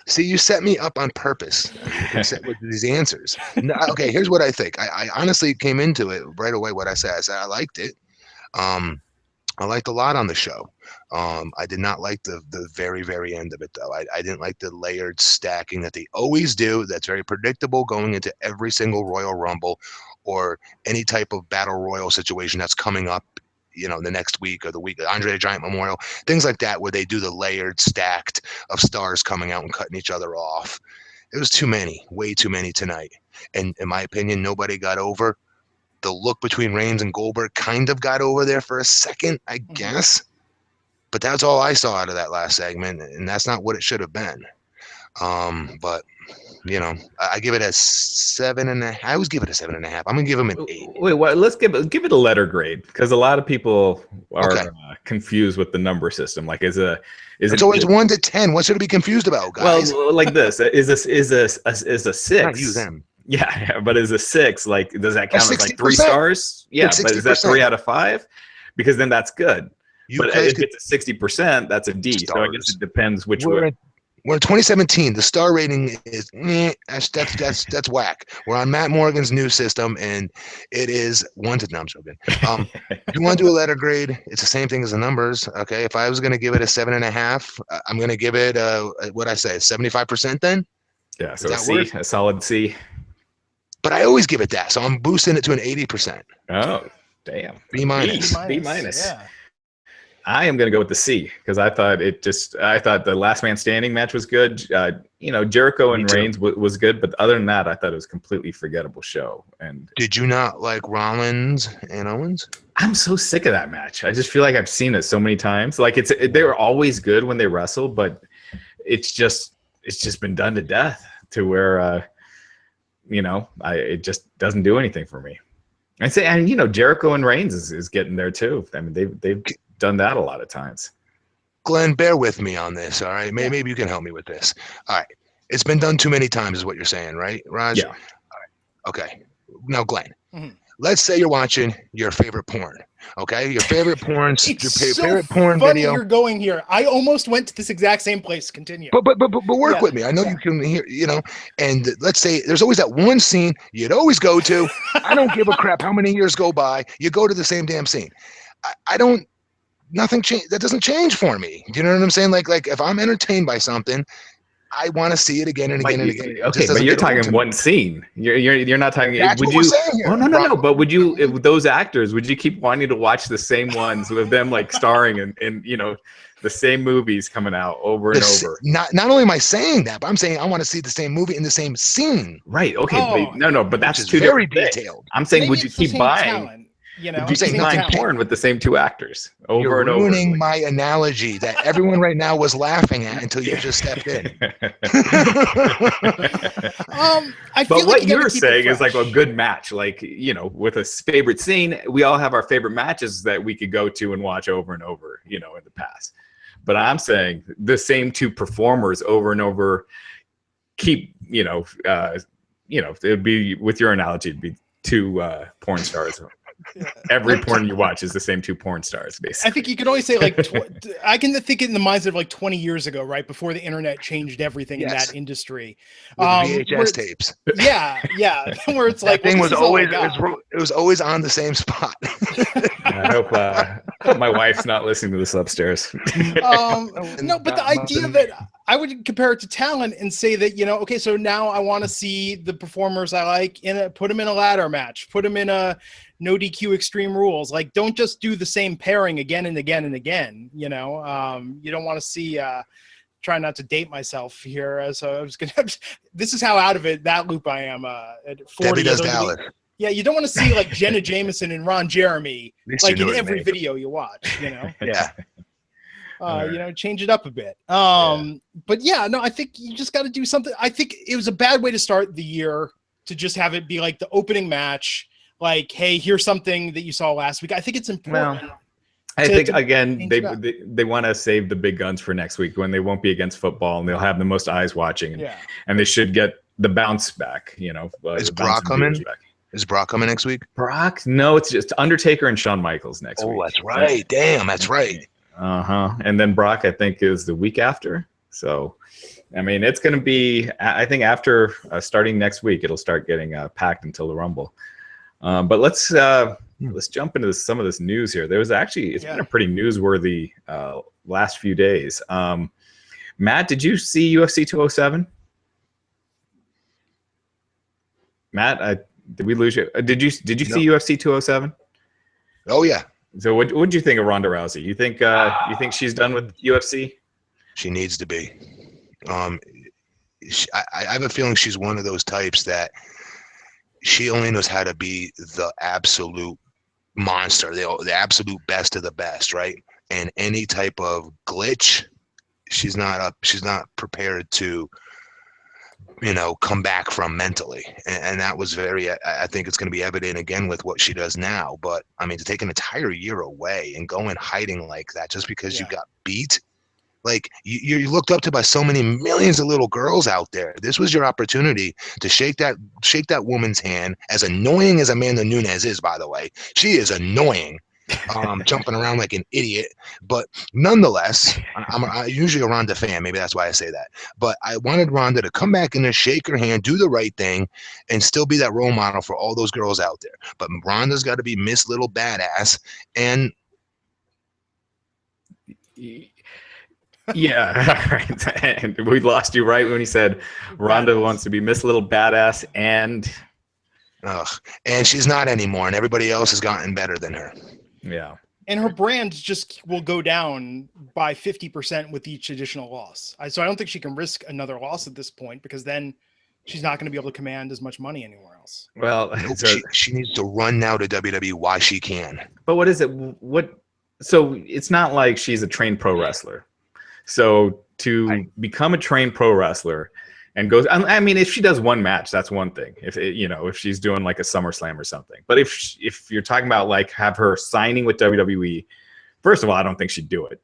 See, you set me up on purpose with these answers. No, okay, here's what I think. I honestly came into it right away. What I said I liked it. I liked a lot on the show. I did not like the very, very end of it, though. I didn't like the layered stacking that they always do. That's very predictable going into every single Royal Rumble or any type of battle royal situation that's coming up the next week or the week, Andre the Giant Memorial, things like that, where they do the layered, stacked of stars coming out and cutting each other off. It was too many, way too many tonight. And in my opinion, nobody got over. The look between Reigns and Goldberg kind of got over there for a second, I guess. But that's all I saw out of that last segment, and that's not what it should have been. But I give it a 7.5. I always give it a 7.5. I'm gonna give him an 8. Wait, what? Let's give it a letter grade, because a lot of people are confused with the number system. Like, it's always 1 to 10. What should it be confused about, guys? Well, like this is a 6. Not you, them. Yeah, but is a 6 like, does that count as like 3 stars? Yeah, but is that 3 out of 5? Because then that's good. But if it's a 60%, that's a D. Stars. So I guess it depends which way. We're in 2017. The star rating is that's whack. We're on Matt Morgan's new system, and it is 1 to. No, I'm joking. If you want to do a letter grade, it's the same thing as the numbers. Okay, if I was going to give it a 7.5, I'm going to give it what I say, 75%. Then. Yeah, so a C, a solid C. But I always give it that, so I'm boosting it to an 80%. Oh, damn. B minus. B minus. Yeah. I am going to go with the C, because I thought the last man standing match was good. Jericho and Reigns was good, but other than that, I thought it was a completely forgettable show. And did you not like Rollins and Owens? I'm so sick of that match. I just feel like I've seen it so many times. Like, they were always good when they wrestle, but it's just been done to death to where it just doesn't do anything for me. I say, and Jericho and Reigns is getting there too. I mean, they've done that a lot of times. Glenn, bear with me on this, all right? Maybe you can help me with this. All right. It's been done too many times is what you're saying, right, Raj? Yeah. All right. Okay. Now, Glenn, let's say you're watching your favorite porn, okay? Your favorite porn, favorite porn funny video. You're going here. I almost went to this exact same place. Continue. But work with me. I know you can hear, and let's say there's always that one scene you'd always go to. I don't give a crap how many years go by. You go to the same damn scene. Nothing change. That doesn't change for me. Do you know what I'm saying? Like if I'm entertained by something, I want to see it again and again and again. Okay, but you're talking one scene. You're not talking. That's what we're saying here. Oh no. But would you, if those actors, would you keep wanting to watch the same ones with them like starring in the same movies coming out over and over? Not only am I saying that, but I'm saying I want to see the same movie in the same scene. Right. Okay. But that's too very detailed. I'm saying, would you keep buying? Talent. Would you keep buying porn with the same 2 actors over and over? You're ruining my analogy that everyone right now was laughing at until you just stepped in. But what you're saying is like a good match, like, with a favorite scene. We all have our favorite matches that we could go to and watch over and over, in the past. But I'm saying the same 2 performers over and over. Keep, it'd be, with your analogy, it'd be 2 porn stars. Yeah. Every porn you watch is the same 2 porn stars, basically. I think you could always say I can think it in the mindset of like 20 years ago, right before the internet changed everything in that industry. With VHS tapes. Yeah, where it's like thing was always it was always on the same spot. I hope my wife's not listening to this upstairs. No, but the idea that I would compare it to talent and say that okay, so now I want to see the performers I like put them in a ladder match, put them in a no DQ Extreme Rules. Like, don't just do the same pairing again and again and again. You don't want to see. Try not to date myself here. So I was gonna. This is how out of that loop I am. At 40. Debbie does Dallas. Yeah, you don't want to see like Jenna Jameson and Ron Jeremy like in every video you watch. Yeah. Change it up a bit. But yeah, no, I think you just got to do something. I think it was a bad way to start the year to just have it be like the opening match. Like, hey, here's something that you saw last week. I think it's important. Well, I think again they want to save the big guns for next week when they won't be against football and they'll have the most eyes watching, and they should get the bounce back. Is Brock coming? Is Brock coming next week? Brock? No, it's just Undertaker and Shawn Michaels next week. Oh, that's right. Damn, that's right. And then Brock, I think, is the week after. So, I mean, it's going to be. I think after starting next week, it'll start getting packed until the Rumble. But let's jump into some of this news here. There was it's been a pretty newsworthy last few days. Matt, did you see UFC 207? Matt, did we lose you? Did you see UFC 207? Oh yeah. So what would you think of Ronda Rousey? You think she's done with UFC? She needs to be. I have a feeling she's one of those types that she only knows how to be the absolute monster, the absolute best of the best, right? And any type of glitch, she's not prepared to, come back from mentally. And that was I think it's going to be evident again with what she does now. But I mean, to take an entire year away and go in hiding like that just because you got beat, like you're looked up to by so many millions of little girls out there. This was your opportunity to shake that woman's hand. As annoying as Amanda Nunes is, by the way, she is annoying, jumping around like an idiot. But nonetheless, I'm usually a Ronda fan. Maybe that's why I say that. But I wanted Ronda to come back in there, shake her hand, do the right thing, and still be that role model for all those girls out there. But Ronda's got to be Miss Little Badass. And yeah, right. And we lost you right when he said Ronda wants to be Miss Little Badass, and she's not anymore, and everybody else has gotten better than her. Yeah, and her brand just will go down by 50% with each additional loss. So I don't think she can risk another loss at this point, because then she's not going to be able to command as much money anywhere else. Well, she needs to run now to WWE while she can. But what is it? So it's not like she's a trained pro wrestler. So to become a trained pro wrestler and goes, I mean, if she does one match, that's one thing. If she's doing like a SummerSlam or something. But if you're talking about like have her signing with WWE, first of all, I don't think she'd do it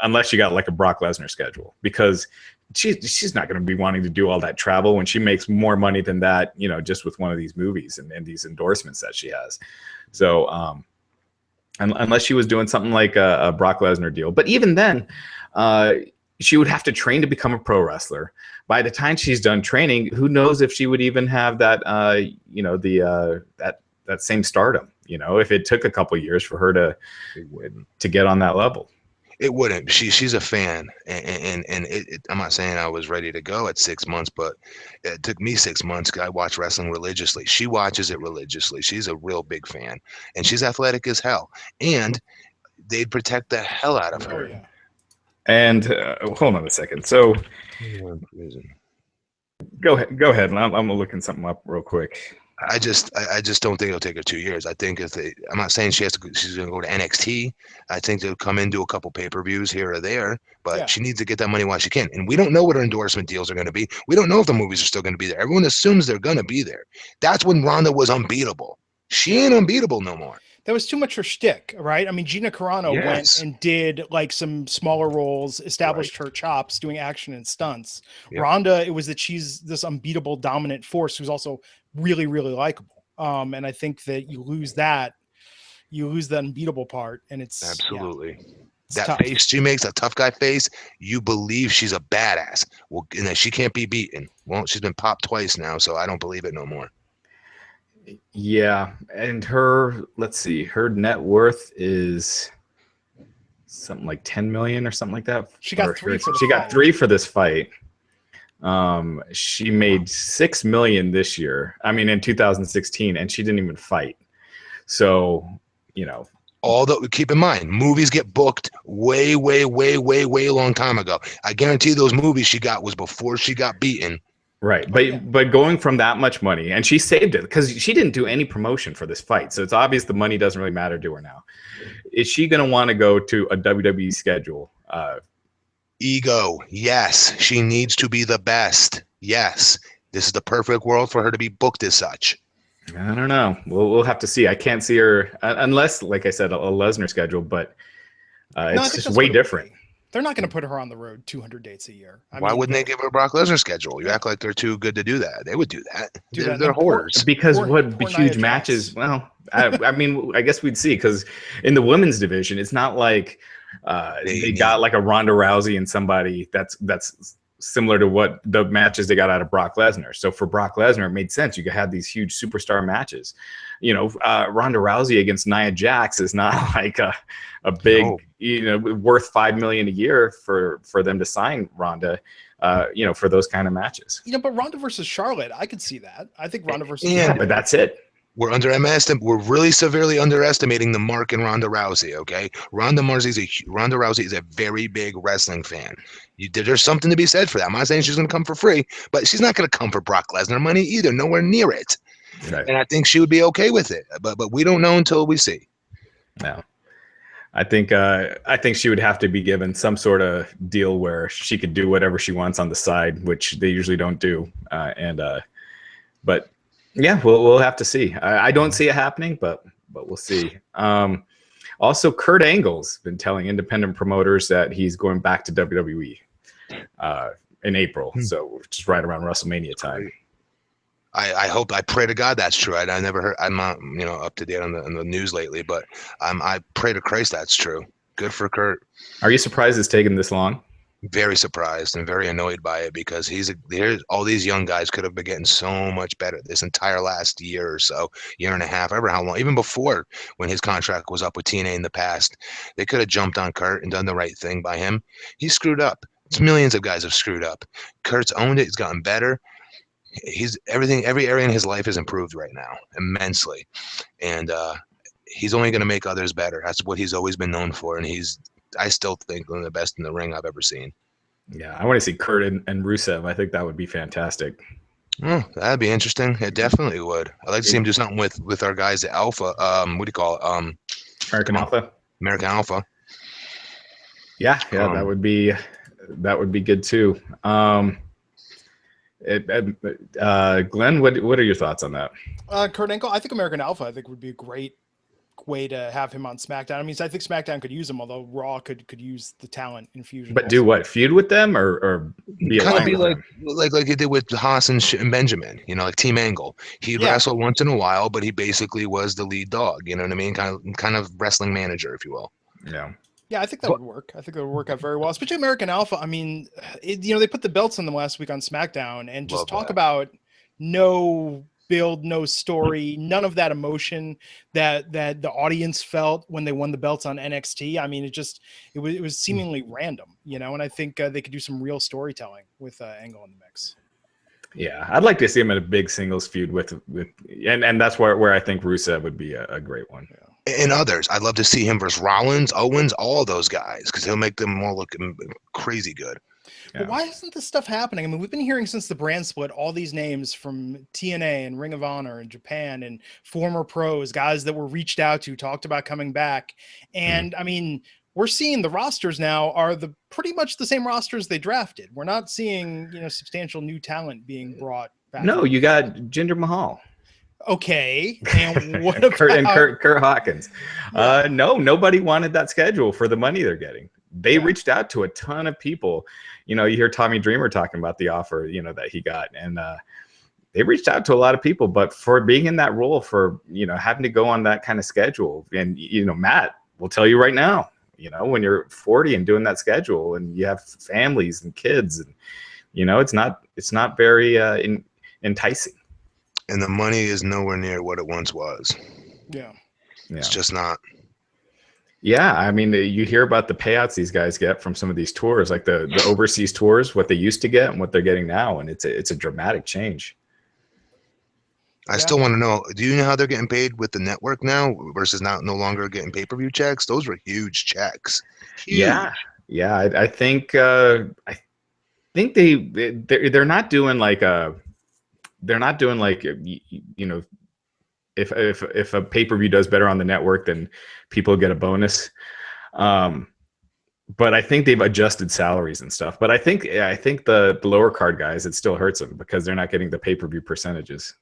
unless she got like a Brock Lesnar schedule, because she's not going to be wanting to do all that travel when she makes more money than that, just with one of these movies and these endorsements that she has. So unless she was doing something like a Brock Lesnar deal, but even then, she would have to train to become a pro wrestler. By the time she's done training, who knows if she would even have that, that same stardom. If it took a couple years for her to get on that level. It wouldn't. She's a fan, and I'm not saying I was ready to go at 6 months, but it took me 6 months. I watch wrestling religiously. She watches it religiously. She's a real big fan, and she's athletic as hell. And they'd protect the hell out of her. Oh, yeah. And hold on a second. So go ahead. I'm looking something up real quick. I just don't think it'll take her 2 years. I think I'm not saying she's going to go to NXT. I think they'll come in, do a couple pay-per-views here or there, but she needs to get that money while she can. And we don't know what her endorsement deals are going to be. We don't know if the movies are still going to be there. Everyone assumes they're going to be there. That's when Ronda was unbeatable. She ain't unbeatable no more. That was too much her shtick, right? I mean, Gina Carano went and did like some smaller roles, established her chops doing action and stunts. Yep. Ronda, it was that she's this unbeatable, dominant force who's also really, really likable. And I think that you lose the unbeatable part, and it's absolutely that tough. Face she makes, a tough guy face. You believe she's a badass. Well, and that she can't be beaten. Well, she's been popped twice now, so I don't believe it no more. Yeah, and her net worth is something like 10 million or something like that. She got three for this fight. She made 6 million this year. I mean, in 2016, and she didn't even fight. So, keep in mind, movies get booked way long time ago. I guarantee those movies she got was before she got beaten. Right, but going from that much money, and she saved it because she didn't do any promotion for this fight, so it's obvious the money doesn't really matter to her now. Is she going to want to go to a WWE schedule? Ego, yes. She needs to be the best. Yes, this is the perfect world for her to be booked as such. I don't know. We'll have to see. I can't see her unless, like I said, a Lesnar schedule, but it's just way different. They're not going to put her on the road 200 dates a year. Why wouldn't they give her a Brock Lesnar schedule? You act like they're too good to do that. They would do that. They're whores. Because huge matches? Well, I mean, I guess we'd see, because in the women's division, it's not like they got like a Ronda Rousey and somebody that's similar to what the matches they got out of Brock Lesnar. So for Brock Lesnar, it made sense. You could have these huge superstar matches. Ronda Rousey against Nia Jax is not like a big, worth $5 million a year for them to sign Ronda, for those kind of matches. But Ronda versus Charlotte, I could see that. I think Ronda versus but that's it. We're really severely underestimating the mark in Ronda Rousey. Okay, Ronda Rousey is a very big wrestling fan. There's something to be said for that. I'm not saying she's going to come for free, but she's not going to come for Brock Lesnar money either. Nowhere near it. Right. And I think she would be okay with it. But we don't know until we see. No. I think she would have to be given some sort of deal where she could do whatever she wants on the side, which they usually don't do. But yeah, we'll have to see. I don't see it happening, but we'll see. Also, Kurt Angle's been telling independent promoters that he's going back to WWE in April, so just right around WrestleMania time. I pray to God that's true. I never heard. I'm not up to date on the news lately, but I pray to Christ that's true. Good for Kurt. Are you surprised it's taken this long? Very surprised and very annoyed by it because all these young guys could have been getting so much better this entire last year or so, year and a half, ever how long, even before when his contract was up with TNA in the past. They could have jumped on Kurt and done the right thing by him. He screwed up. It's millions of guys have screwed up. Kurt's owned it. He's gotten better. Every area in his life is improved right now immensely, and he's only going to make others better. That's what he's always been known for, and I still think one of the best in the ring I've ever seen. Yeah, I want to see Kurt and Rusev. I think that would be fantastic. Oh, that'd be interesting. It definitely would. I'd like to see him do something with our guys at Alpha. What do you call it? American Alpha. American Alpha. Yeah, that would be good too. Glenn, what are your thoughts on that? Kurt Angle, I think American Alpha, I think would be a great way to have him on SmackDown. I mean, I think SmackDown could use him, although Raw could use the talent infusion. But also. Do what? Feud with them or be kind of be like he did with Haas and Benjamin, like Team Angle. He'd wrestle once in a while, but he basically was the lead dog, you know what I mean? Kind of wrestling manager, if you will. Yeah. Yeah, I think that would work. I think that would work out very well, especially American Alpha. I mean, they put the belts on them last week on SmackDown, and just talk about no build, no story, none of that emotion that the audience felt when they won the belts on NXT. I mean, it was seemingly random, and I think they could do some real storytelling with Angle in the mix. Yeah, I'd like to see him in a big singles feud with and that's where I think Rusev would be a great one. Yeah. And others, I'd love to see him versus Rollins, Owens, all those guys, because he'll make them all look crazy good. Yeah. But why isn't this stuff happening? I mean, we've been hearing since the brand split all these names from TNA and Ring of Honor and Japan and former pros, guys that were reached out to, talked about coming back. And I mean, we're seeing the rosters now are pretty much the same rosters they drafted. We're not seeing, substantial new talent being brought back. No, you got Jinder Mahal. Okay, and what about Kurt Hawkins? Yeah. No, nobody wanted that schedule for the money they're getting. They reached out to a ton of people. You hear Tommy Dreamer talking about the offer, that he got, and they reached out to a lot of people. But for being in that role, for having to go on that kind of schedule, and Matt will tell you right now, when you're 40 and doing that schedule, and you have families and kids, and it's not very enticing. And the money is nowhere near what it once was. Yeah. It's just not. Yeah, I mean, you hear about the payouts these guys get from some of these tours, like the overseas tours, what they used to get and what they're getting now, and it's a dramatic change. I still want to know, do you know how they're getting paid with the network now versus no longer getting pay-per-view checks? Those were huge checks. Huge. Yeah. I think they're not doing like if a pay-per-view does better on the network, then people get a bonus. But I think they've adjusted salaries and stuff. But I think the lower card guys, it still hurts them because they're not getting the pay-per-view percentages.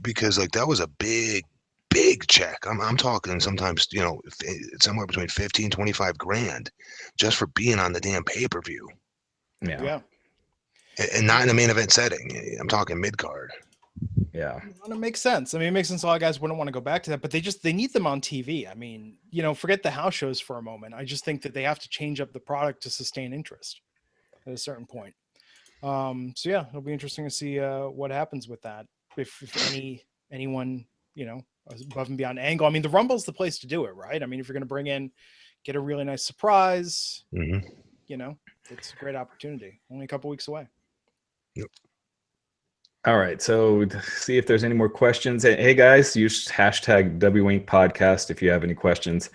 Because that was a big check. I'm talking sometimes, somewhere between 15, 25 grand just for being on the damn pay-per-view. Yeah. And not in a main event setting. I'm talking mid-card. Yeah. It makes sense. I mean, it makes sense a lot of guys wouldn't want to go back to that, but they need them on TV. I mean, forget the house shows for a moment. I just think that they have to change up the product to sustain interest at a certain point. So yeah, it'll be interesting to see what happens with that. If anyone, above and beyond Angle. I mean, the Rumble's the place to do it, right? I mean, if you're going to get a really nice surprise, it's a great opportunity. Only a couple weeks away. Yep. All right, so see if there's any more questions. Hey guys, use hashtag WINC podcast if you have any questions.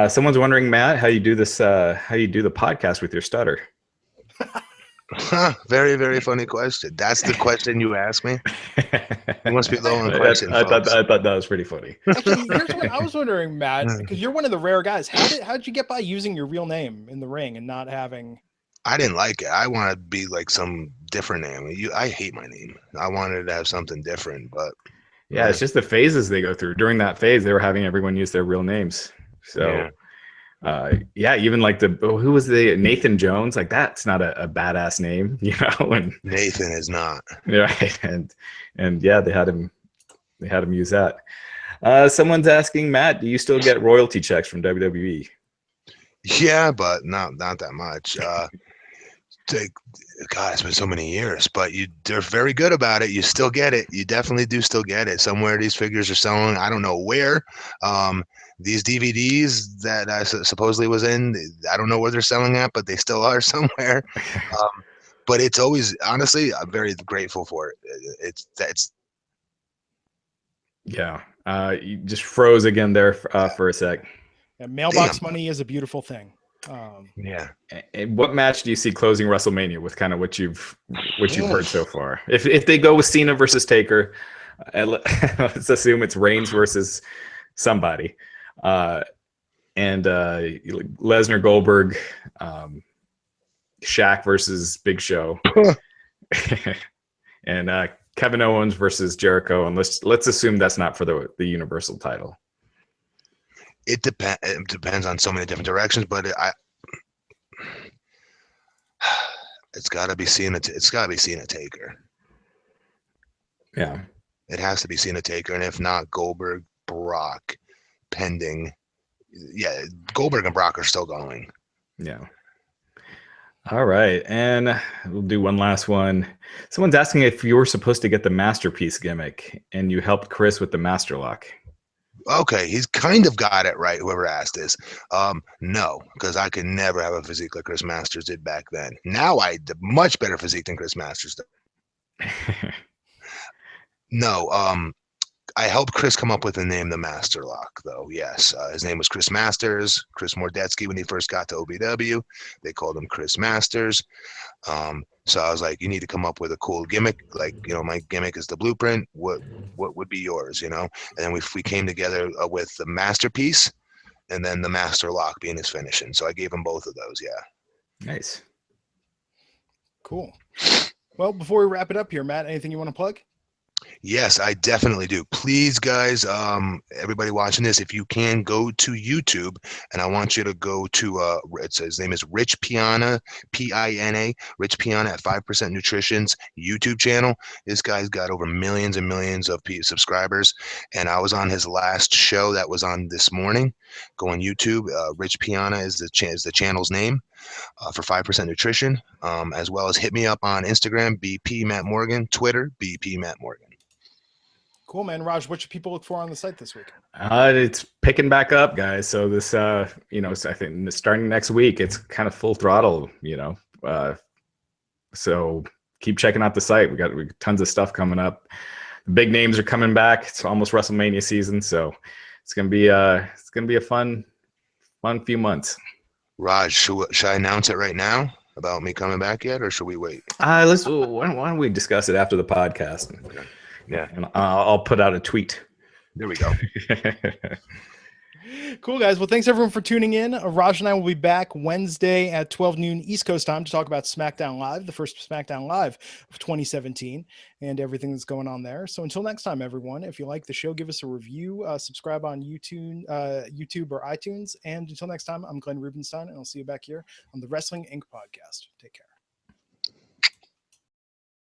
Someone's wondering, Matt, how you do this? How you do the podcast with your stutter? Very, very funny question. That's the question you asked me. You must be low on I questions, folks. thought that was pretty funny. Actually, here's what I was wondering, Matt, because you're one of the rare guys. How'd you get by using your real name in the ring and not having? I didn't like it. I want to be like some different name. I hate my name. I wanted to have something different, but yeah, it's just the phases they go through. During that phase, they were having everyone use their real names. So, yeah, even like who was the Nathan Jones? Like that's not a badass name, you know. And Nathan is not. Right, and yeah, they had him use that. Someone's asking, Matt, do you still get royalty checks from WWE? Yeah, but not that much. God, it's been so many years, but they're very good about it. You still get it. You definitely do still get it. Somewhere these figures are selling. I don't know where. These DVDs that I supposedly was in, I don't know where they're selling at, but they still are somewhere. But it's always, honestly, I'm very grateful for it. It's yeah. You just froze again there for a sec. Yeah, mailbox money is a beautiful thing. Yeah. And what match do you see closing WrestleMania with kind of what you've heard so far? If they go with Cena versus Taker, let's assume it's Reigns versus somebody, and Lesnar, Goldberg, Shaq versus Big Show, and Kevin Owens versus Jericho. And let's assume that's not for the Universal title. It depends on so many different directions, but it's got to be Cena. It's got to be Cena Taker. Yeah, it has to be Cena Taker, and if not, Goldberg, Brock, pending. Yeah, Goldberg and Brock are still going. Yeah. All right, and we'll do one last one. Someone's asking if you were supposed to get the masterpiece gimmick, and you helped Chris with the master lock. Okay, he's kind of got it right, whoever asked this. No, because I could never have a physique like Chris Masters did back then. Now I have much better physique than Chris Masters did. No, I helped Chris come up with the name The Master Lock, though. Yes, his name was Chris Masters, Chris Mordetsky. When he first got to OVW, they called him Chris Masters. So I was like, you need to come up with a cool gimmick. Like, my gimmick is the blueprint. What would be yours, And then we came together with the masterpiece and then the master lock being his finishing. So I gave him both of those. Yeah. Nice. Cool. Well, before we wrap it up here, Matt, anything you want to plug? Yes, I definitely do. Please, guys, everybody watching this, if you can, go to YouTube, and I want you to go to, his name is Rich Piana, P-I-N-A, Rich Piana at 5% Nutrition's YouTube channel. This guy's got over millions and millions of subscribers, and I was on his last show that was on this morning. Go on YouTube. Rich Piana is the channel's name. For 5% Nutrition, as well as hit me up on Instagram, BP Matt Morgan, Twitter, BP Matt Morgan. Cool, man. Raj, what should people look for on the site this week? It's picking back up, guys. So this, I think starting next week, it's kind of full throttle, so keep checking out the site. We got tons of stuff coming up. The big names are coming back. It's almost WrestleMania season, so it's gonna be a fun few months. Raj, should I announce it right now about me coming back yet, or should we wait? Why don't we discuss it after the podcast? Okay. Yeah, and I'll put out a tweet. There we go. Cool, guys. Well, thanks everyone for tuning in. Raj and I will be back Wednesday at 12 noon East Coast time to talk about SmackDown Live, the first SmackDown Live of 2017, and everything that's going on there. So until next time, everyone, if you like the show, give us a review, subscribe on YouTube or iTunes. And until next time, I'm Glenn Rubenstein, and I'll see you back here on the Wrestling Inc. podcast. Take care.